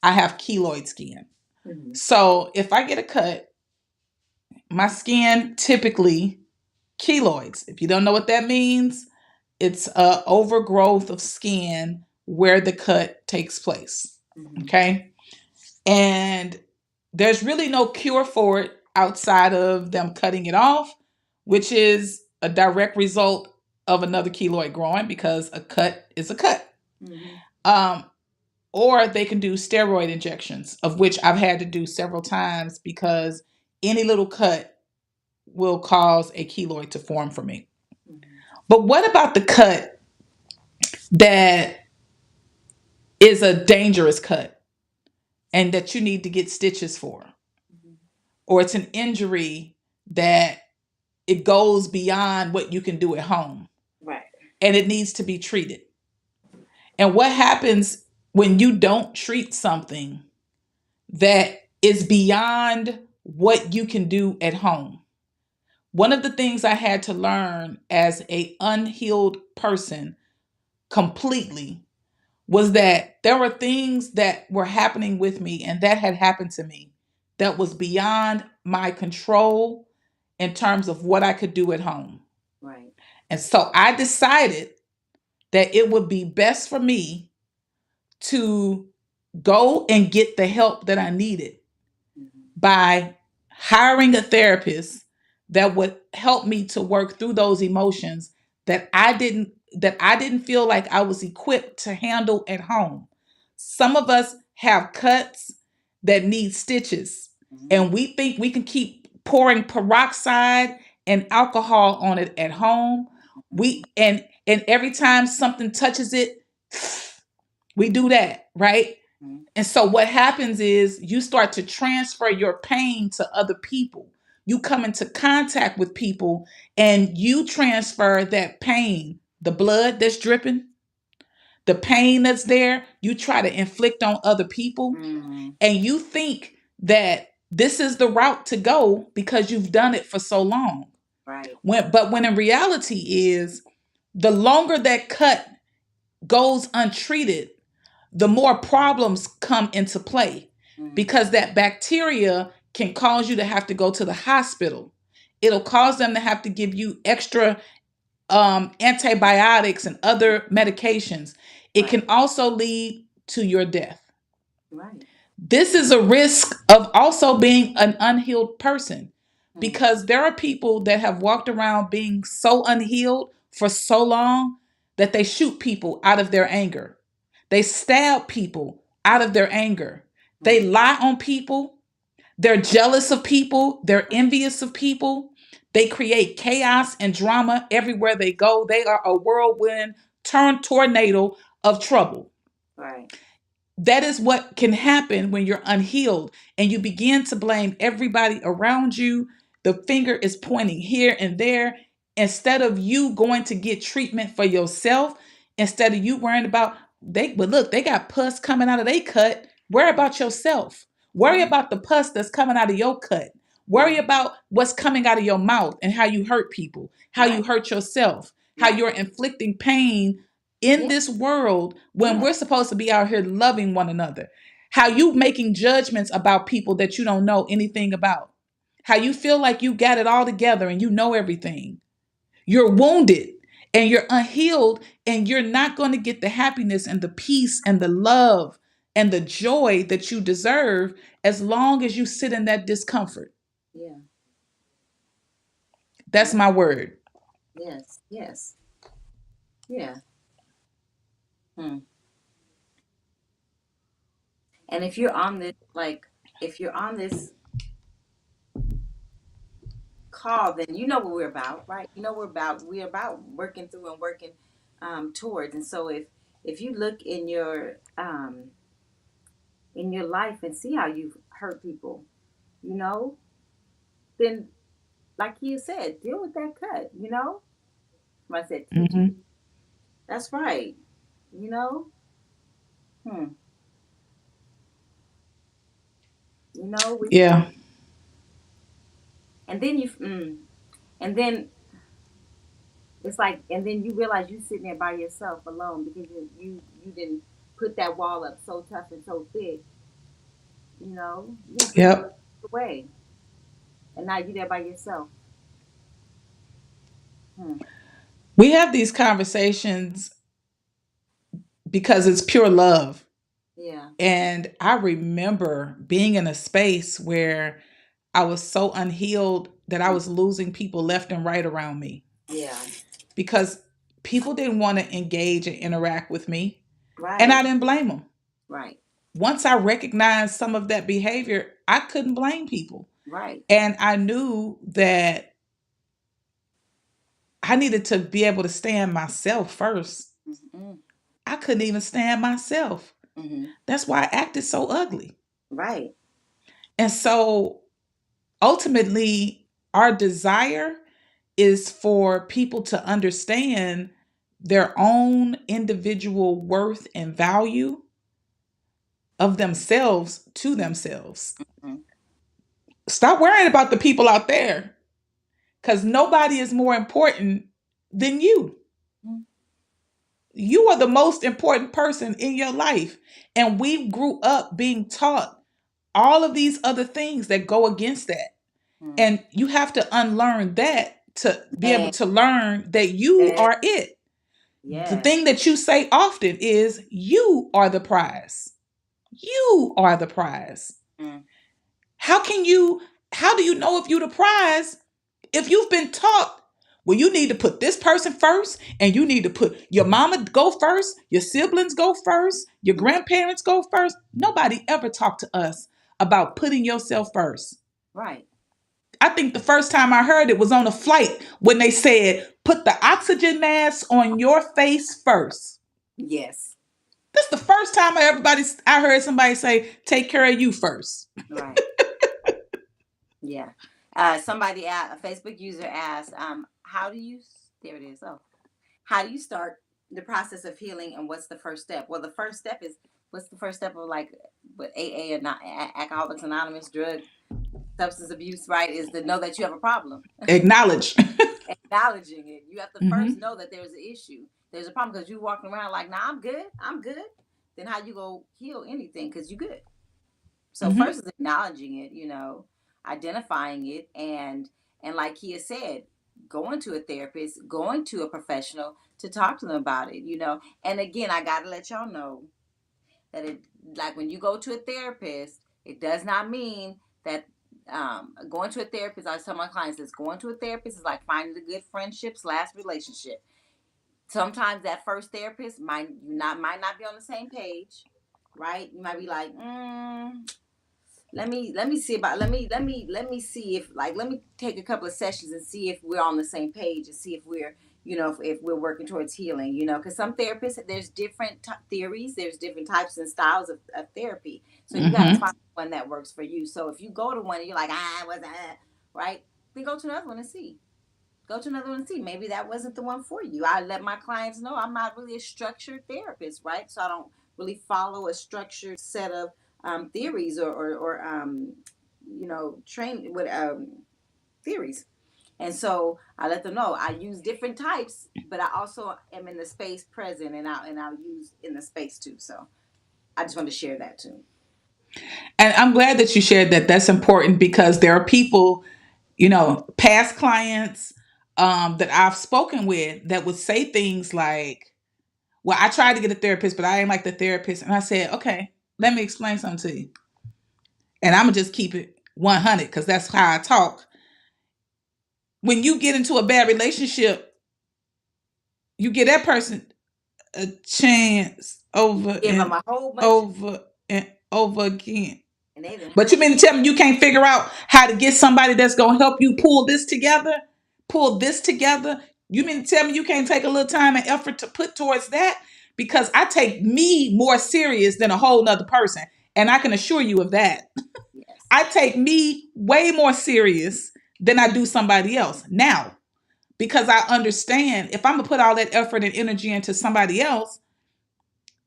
I have keloid skin. Hmm. So if I get a cut, my skin typically keloids. If you don't know what that means, it's a overgrowth of skin where the cut takes place. Hmm. Okay. And there's really no cure for it outside of them cutting it off, which is a direct result of another keloid growing, because a cut is a cut. Hmm. Um, or they can do steroid injections, of which I've had to do several times because any little cut will cause a keloid to form for me. Hmm. But what about the cut that is a dangerous cut and that you need to get stitches for? Hmm. Or it's an injury that it goes beyond what you can do at home Right. and it needs to be treated. And what happens when you don't treat something that is beyond what you can do at home? One of the things I had to learn as a unhealed person completely was that there were things that were happening with me and that had happened to me that was beyond my control in terms of what I could do at home. Right. And so I decided that it would be best for me to go and get the help that I needed Hmm. by hiring a therapist that would help me to work through those emotions that I didn't feel like I was equipped to handle at home. Some of us have cuts that need stitches, Hmm. and we think we can keep pouring peroxide and alcohol on it at home. Hmm. And every time something touches it, we do that, right? Hmm. And so what happens is you start to transfer your pain to other people. You come into contact with people and you transfer that pain, the blood that's dripping, the pain that's there, you try to inflict on other people. Hmm. And you think that this is the route to go because you've done it for so long. Right. But when in reality is the longer that cut goes untreated, the more problems come into play Hmm. because that bacteria can cause you to have to go to the hospital. It'll cause them to have to give you extra antibiotics and other medications. It Right. can also lead to your death. Right. This is a risk of also being an unhealed person Hmm. because there are people that have walked around being so unhealed for so long that they shoot people out of their anger. They stab people out of their anger. They Mm. lie on people. They're jealous of people. They're envious of people. They create chaos and drama everywhere they go. They are a whirlwind turned tornado of trouble. Right. That is what can happen when you're unhealed and you begin to blame everybody around you. The finger is pointing here and there instead of you going to get treatment for yourself, instead of you worrying about but look, they got pus coming out of their cut. Worry about yourself. Worry Mm. about the pus that's coming out of your cut. Worry Right. about what's coming out of your mouth and how you hurt people, how you Right. hurt yourself, how Right. you're inflicting pain in Yeah. this world when Yeah. we're supposed to be out here loving one another. How you making judgments about people that you don't know anything about. How you feel like you got it all together and you know everything. You're wounded and you're unhealed and you're not going to get the happiness and the peace and the love and the joy that you deserve as long as you sit in that discomfort. Yeah. That's Yeah. my word. Yes. Yes. Yeah. Hmm. And if you're on this, like, if you're on this call, then you know what we're about, right? You know we're about working through and working towards. And so if you look in your life and see how you've hurt people, you know, then like you said, deal with that cut. You know, somebody said teach it. Hmm. That's right. You know, hmm. You know we Yeah. and then and then it's like, and then you realize you sitting there by yourself alone because you didn't put that wall up so tough and so thick. You know, you didn't put that Yep. away, and now you there by yourself. Hmm. We have these conversations because it's pure love. Yeah. And I remember being in a space where I was so unhealed that I Mm. was losing people left and right around me Yeah. because people didn't want to engage and interact with me. And I Right. didn't blame them. Right. Once I recognized some of that behavior, I couldn't blame people. Right. And I knew that I needed to be able to stand myself first. Mm-hmm. I couldn't even stand myself. Mm-hmm. That's why I acted so ugly. Right. And so ultimately, our desire is for people to understand their own individual worth and value of themselves to themselves. Mm-hmm. Stop worrying about the people out there because nobody is more important than you. You are the most important person in your life. And we grew up being taught all of these other things that go against that. Mm-hmm. And you have to unlearn that to be able Yes. to learn that you Yes. are it. The Yes. thing that you say often is, you are the prize. You are the prize. Mm. How can you, how do you know if you're the prize if you've been taught, well, you need to put this person first, and you need to put your mama go first, your siblings go first, your Mm. grandparents go first? Nobody ever talked to us about putting yourself first. Right. I think the first time I heard it was on a flight when they said, put the oxygen mask on your face first. Yes. That's the first time I heard somebody say, take care of you first. Right. Yeah. A Facebook user asked, how do you, there it is. Oh, how do you start the process of healing and what's the first step? Well, the first step is, what's the first step of like what AA and Alcoholics Anonymous, drug, substance abuse, right? Is to know that you have a problem. Acknowledge. Acknowledging it. You have to first Hmm. know that there's an issue. There's a problem because you walking around like, nah, I'm good. I'm good. Then how you go heal anything because you good? So Hmm. first is acknowledging it, identifying it, and like Kia said, going to a therapist, going to a professional to talk to them about it. And again, I gotta let y'all know that it, like when you go to a therapist, it does not mean that going to a therapist. I tell my clients this: going to a therapist is like finding a good friendship slash relationship. Sometimes that first therapist might not be on the same page, right? You might be like, let me see about let me see if, like, let me take a couple of sessions and see if we're on the same page, and see if we're, if we're working towards healing, because some therapists, there's different theories, there's different types and styles of therapy, so you got to Mm-hmm. find one that works for you. So if you go to one and you're like, wasn't right, then go to another one and see. Go to another one and see. Maybe that wasn't the one for you. I let my clients know I'm not really a structured therapist, right? So I don't really follow a structured set of theories, or train with theories. And so I let them know I use different types, but I also am in the space present, and I'll use in the space too. So I just wanted to share that too. And I'm glad that you shared that. That's important because there are people, past clients that I've spoken with that would say things like, well, I tried to get a therapist, but I ain't like the therapist. And I said, okay, let me explain something to you. And I'm going to just keep it 100 because that's how I talk. When you get into a bad relationship, you give that person a chance over Give them and a whole bunch of, over and over again. and they didn't But hurt. you mean to tell me you can't figure out how to get somebody that's going to help you pull this together? Pull this together? You Yeah. mean to tell me you can't take a little time and effort to put towards that? Because I take me more serious than a whole nother person. And I can assure you of that. Yes. I take me way more serious than I do somebody else. Now, because I understand if I'm going to put all that effort and energy into somebody else,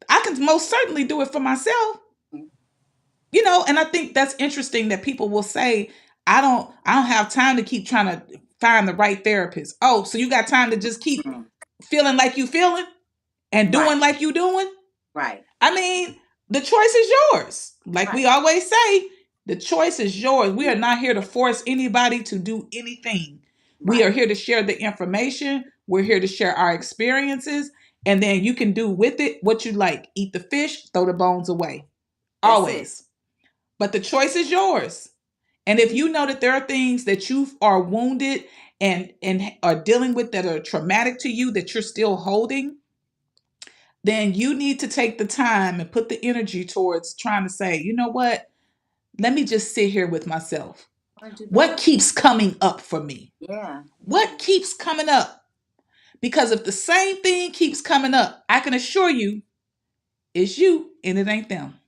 I can most certainly do it for myself. And I think that's interesting that people will say, I don't have time to keep trying to find the right therapist. Oh, so you got time to just keep Mhm. feeling like you feeling and Right. doing like you doing? Right. I mean, the choice is yours. Like we Right. always say, the choice is yours. We are not here to force anybody to do anything. We are Right. here to share the information. We're here to share our experiences. And then you can do with it what you like. Eat the fish, throw the bones away. That's it. Always. But the choice is yours. And if you know that there are things that you are wounded and are dealing with that are traumatic to you that you're still holding, then you need to take the time and put the energy towards trying to say, you know what? Let me just sit here with myself. I want to do the What work. keeps coming up for me? Yeah. What Yeah. keeps coming up? Because if the same thing keeps coming up, I can assure you it's you and it ain't them.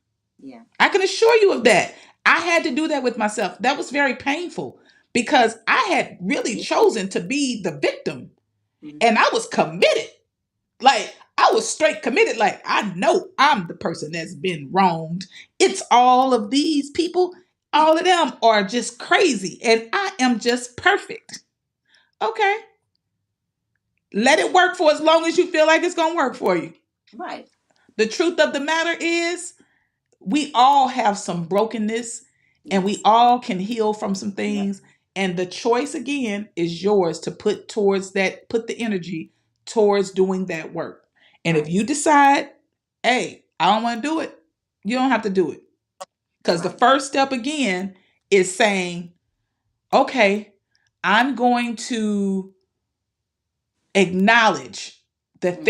Yeah. I can assure you of that. I had to do that with myself. That was very painful because I had really Yeah. chosen to be the victim Mhm. and I was committed. Like, I was straight committed. Like, I know I'm the person that's been wronged. It's all of these people, all of them are just crazy and I am just perfect. Okay. Let it work for as long as you feel like it's going to work for you. Right. The truth of the matter is, we all have some brokenness and we Yes. all can heal from some Yep. things. And the choice again is yours to put towards that, put the energy towards doing that work. And if Right. you decide, hey, I don't want to do it, you don't have to do it. Because the Right. first step again is saying, okay, I'm going to acknowledge that Hmm.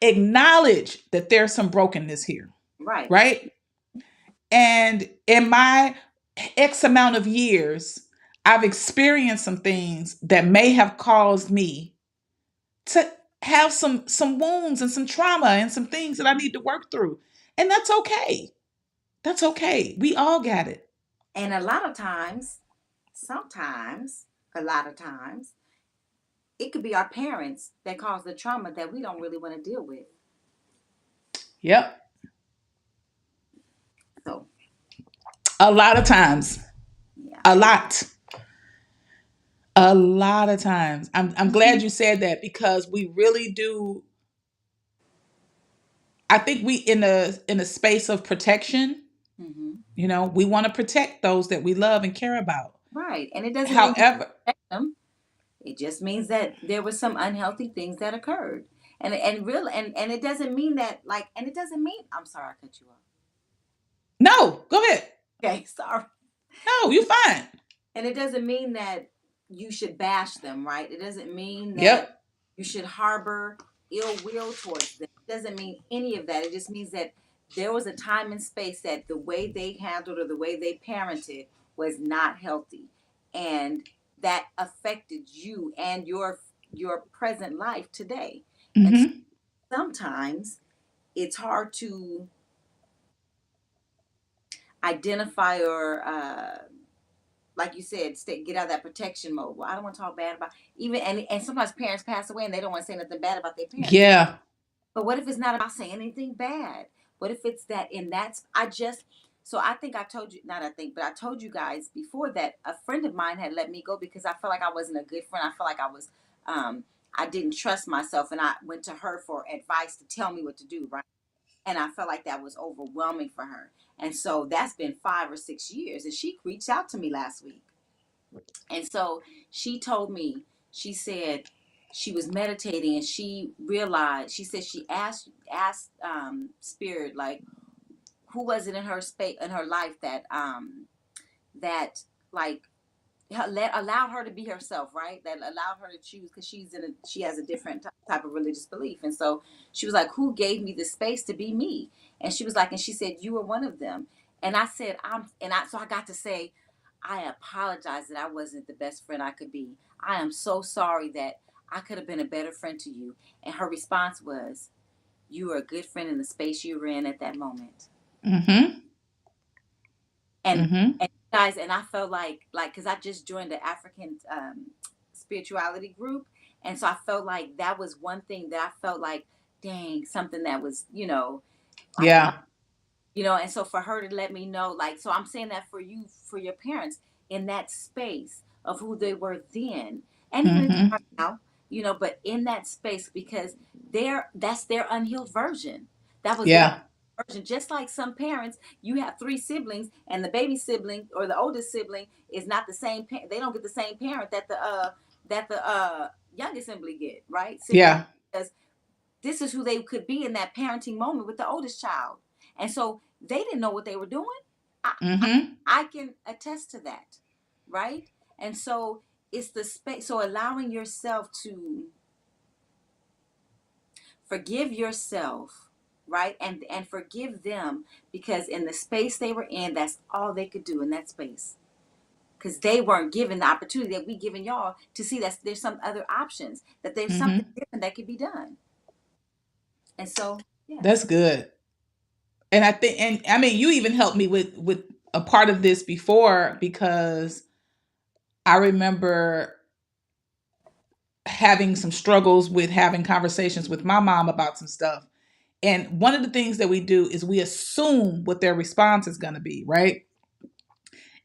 acknowledge that there's some brokenness here, Right. right? And in my X amount of years, I've experienced some things that may have caused me to have some wounds and some trauma and some things that I need to work through. And that's okay. That's okay. We all got it. And a lot of times, sometimes, a lot of times, it could be our parents that cause the trauma that we don't really want to deal with. Yep. So, A lot of times. yeah. A lot. A lot of times. I'm Hmm. glad you said that because we really do. I think we in a space of protection, Hmm. we want to protect those that we love and care about. Right. And it doesn't mean you However, reject them. It just means that there were some unhealthy things that occurred. And it doesn't mean that, like, and it doesn't mean, I'm sorry I cut you off. no, go ahead. Okay, sorry. No, you fine. And it doesn't mean that you should bash them, right? It doesn't mean that Yep. you should harbor ill will towards them. It doesn't mean any of that. It just means that there was a time and space that the way they handled or the way they parented was not healthy. And that affected you and your present life today. And Mm-hmm. sometimes it's hard to identify or like you said, get out of that protection mode. Well, I don't want to talk bad about even and sometimes parents pass away and they don't want to say nothing bad about their parents. Yeah. But what if it's not about saying anything bad? What if it's that in that's I just so I think I told you not I think, but I told you guys before that a friend of mine had let me go because I felt like I wasn't a good friend. I felt like I was I didn't trust myself and I went to her for advice to tell me what to do, right? And I felt like that was overwhelming for her. And so that's been 5 or 6 years. And she reached out to me last week. And so she told me, she said she was meditating and she realized, she said she asked spirit, like, who was it in her space in her life that that like allowed her to be herself, right? That allowed her to choose because she has a different type of religious belief, and so she was like, "Who gave me the space to be me?" And she was like, and she said, "You were one of them." And I said, so I got to say, I apologize that I wasn't the best friend I could be. I am so sorry that I could have been a better friend to you. And her response was, "You were a good friend in the space you were in at that moment." Mm-hmm. and Mm-hmm. and guys, and I felt like because I just joined the African spirituality group, and so I felt like that was one thing that I felt like, dang, something that was like Yeah. and so for her to let me know, like, so I'm saying that for you, for your parents, in that space of who they were then, and even if they Mm-hmm. are now, but in that space because that's their unhealed version. That was their Yeah. version. Just like some parents, you have three siblings, and the baby sibling or the oldest sibling is not the same. They don't get the same parent that the youngest sibling get, right? Sibling, Yeah. because this is who they could be in that parenting moment with the oldest child. And so they didn't know what they were doing. I, I, Mm-hmm. I can attest to that, right? And so it's the space. So allowing yourself to forgive yourself, right? And forgive them because in the space they were in, that's all they could do in that space. Because they weren't given the opportunity that we given y'all to see that there's some other options, that there's something Mm-hmm. different that could be done. And so, That's yes. good. And I think, and I mean, you even helped me with a part of this before because I remember having some struggles with having conversations with my mom about some stuff. And one of the things that we do is we assume what their response is going to be, right?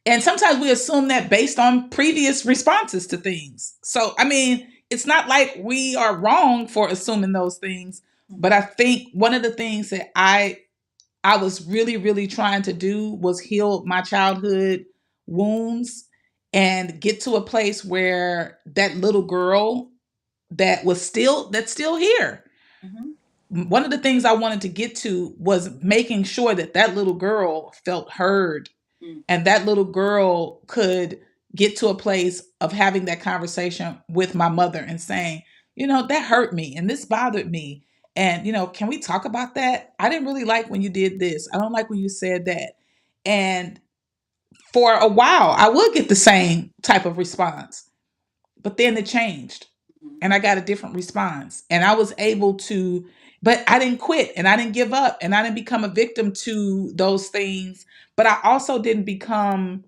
And sometimes we assume that based on previous responses to things. So, I mean, it's not like we are wrong for assuming those things, but I Mm-hmm. think one of the things that I was really really trying to do was heal my childhood wounds and get to a place where that little girl that's still here. Mm-hmm. One of the things I wanted to get to was making sure that that little girl felt heard Mm-hmm. and that little girl could get to a place of having that conversation with my mother and saying, that hurt me and this bothered me. And, can we talk about that? I didn't really like when you did this. I don't like when you said that. And for a while, I would get the same type of response, but then it changed Mm-hmm. and I got a different response. And I was able to, but I didn't quit and I didn't give up and I didn't become a victim to those things. But I also didn't become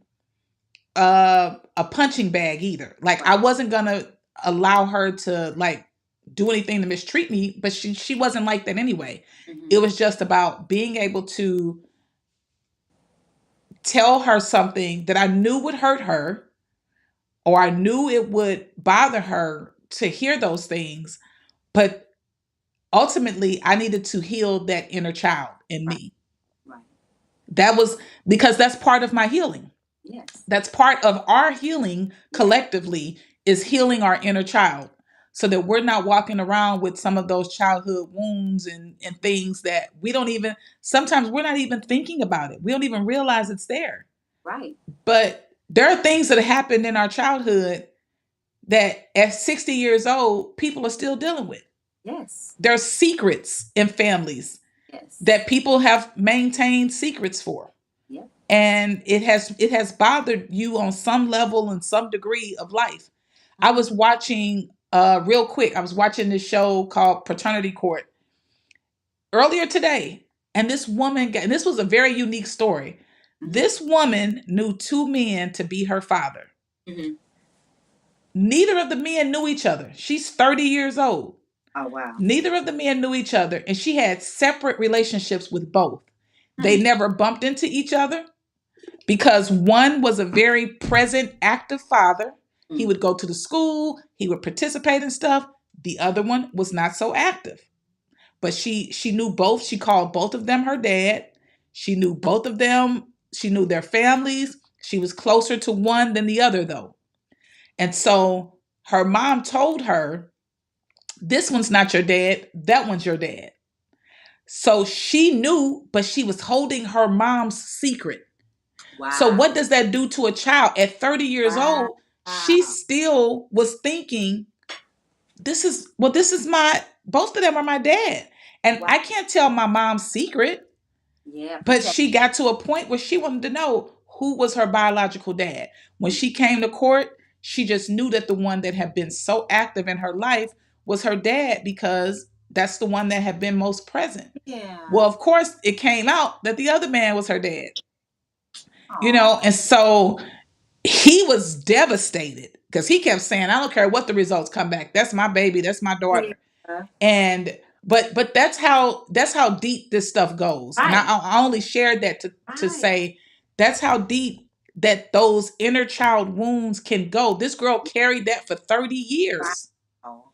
a punching bag either. Like I Right. wasn't gonna allow her to like do anything to mistreat me, but she wasn't like that anyway. It Mm-hmm. was just about being able to tell her something that I knew would hurt her or I knew it would bother her to hear those things, but ultimately I needed to heal that inner child in Right. me. Right. That was because that's part of my healing. Yes. That's part of our healing Yes. collectively is healing our inner child so that we're not walking around with some of those childhood wounds and things that we don't even sometimes we're not even thinking about it. We don't even realize it's there. Right. But there are things that happened in our childhood that at 60 years old, people are still dealing with. Yes. There's secrets in families Yes. that people have maintained secrets for. Yep. And it has bothered you on some level and some degree of life. I was Mm-hmm. watching real quick. I was watching this show called Paternity Court earlier today, and this woman and this was a very unique story. Mm-hmm. This woman knew two men to be her father. Mm-hmm. Neither of the men knew each other. She's 30 years old. Oh wow. Neither of the men knew each other, and she had separate relationships with both. They Hmm. never bumped into each other because one was a very present, active father. He Mm. would go to the school, he would participate in stuff. The other one was not so active. But she knew both. She called both of them her dad. She knew both of them. She knew their families. She was closer to one than the other though. And so her mom told her, this one's not your dad, that one's your dad. So she knew, but she was holding her mom's secret. So Wow. what does that do to a child at 30 years Wow. old? She still was thinking, this is my, both of them are my dad. And Wow. I can't tell my mom's secret, Yeah. but Protect. she got to a point where she wanted to know who was her biological dad. When she came to court, she just knew that the one that had been so active in her life was her dad because that's the one that had been most present. Yeah. Well, of course, it came out that the other man was her dad, Aw. and so he was devastated because he kept saying, I don't care what the results come back. That's my baby. That's my daughter. Yeah. And but that's how deep this stuff goes. And Right. I only shared that to Right. say that's how deep that those inner child wounds can go. This girl carried that for 30 Right. years. Oh.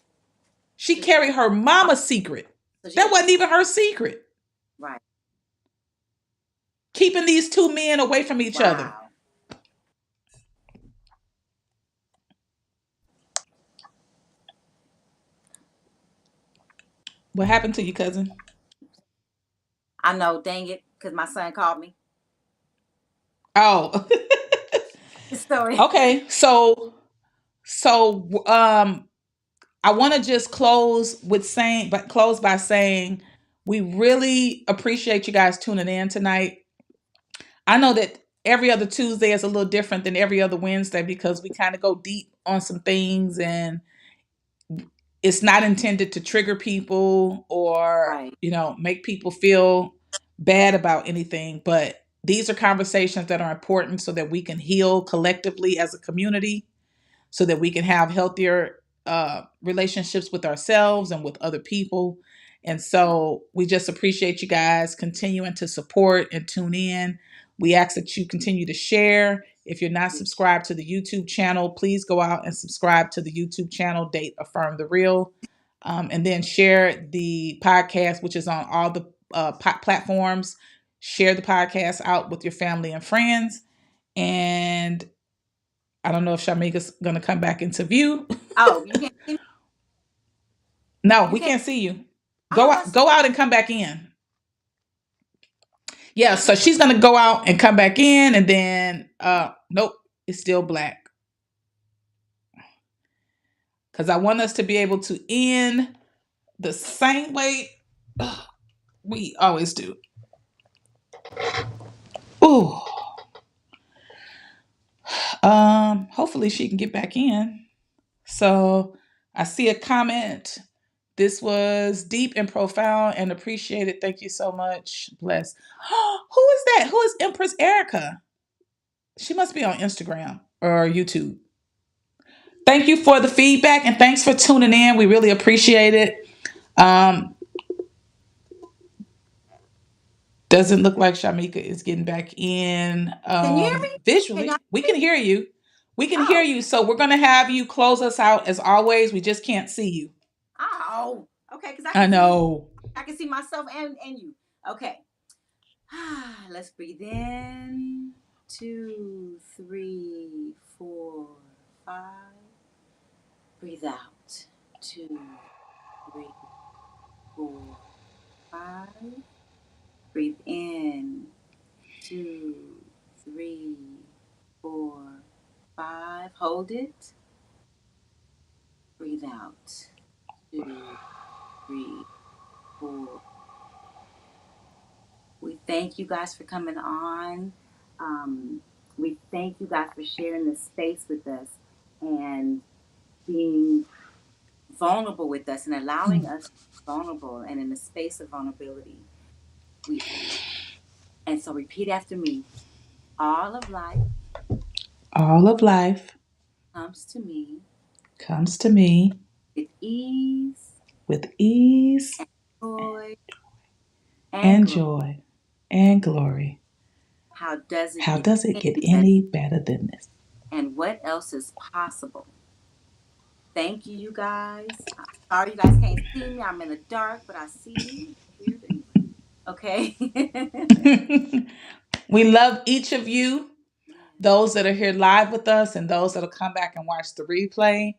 She She, carried her mama's secret. so she That had to. wasn't even her secret. Right. Keeping these two men away from each other. Wow. What happened to you, cousin? I know. Dang it. Because my son called me. Oh. Story. Okay. So I want to just close by saying we really appreciate you guys tuning in tonight. I know that every other Tuesday is a little different than every other Wednesday because we kind of go deep on some things, and it's not intended to trigger people or, Right. make people feel bad about anything, but these are conversations that are important so that we can heal collectively as a community, so that we can have healthier relationships with ourselves and with other people. And so we just appreciate you guys continuing to support and tune in. We ask that you continue to share. If you're not subscribed to the YouTube channel, please go out and subscribe to the YouTube channel, Date Affirm the Real. And then share the podcast, which is on all the platforms. Share the podcast out with your family and friends. And I don't know if Shamika's going to come back into view. Oh, you can't see me? No, You we can't. can't see you. Go Oh, out, that's. go out and come back in. Yeah, so she's going to go out and come back in, and then nope, it's still black because I want us to be able to end the same way we always do. Ooh, hopefully she can get back in. So I see a comment. This was deep and profound and appreciated. Thank you so much. Bless. Who is that? Who is Empress Erica? She must be on Instagram or YouTube. Thank you for the feedback and thanks for tuning in. We really appreciate it. Um, doesn't look like Shamika is getting back in Can you hear me? Can y'all visually. We hear can me? hear you. We can hear Oh. you. So we're going to have you close us out as always. We just can't see you. Oh. Okay. Because I I can see. know. I can see myself and you. Okay. Let's breathe in. 2, 3, 4, 5. Breathe out. 2, 3, 4, 5. Breathe in. 2, 3, 4, 5. Hold it. it out. 2, 3, 4. We thank you guys for coming on. We thank you guys for sharing this space with us and being vulnerable with us and allowing us to be vulnerable and in a space of vulnerability. And so repeat after me. All of life All of life comes to me comes to me with ease with ease and joy and and glory. joy and glory. How does it How get does it get any better? any better than this? And what else is possible? Thank you, you guys. I'm sorry you guys can't see me. I'm in the dark, but I see you. Weird anyway. Okay. We love each of you, Yes. those that are here live with us and those that'll come back and watch the replay.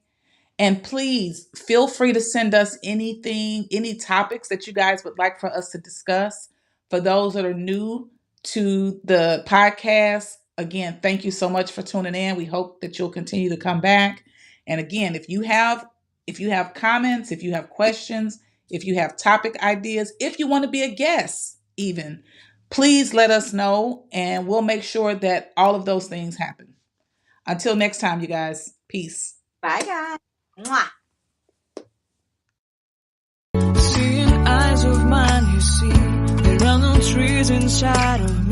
And please feel free to send us anything, any topics that you guys would like for us to discuss. For those that are new to the podcast, again, thank you so much for tuning in. We hope that you'll continue to come back. And again, if you have comments, if you have questions, if you have topic ideas, if you want to be a guest, even, please let us know and we'll make sure that all of those things happen. Until next time, you guys, peace. Bye, guys. Mwah. Seeing eyes of mine, you see, there are no trees inside of me.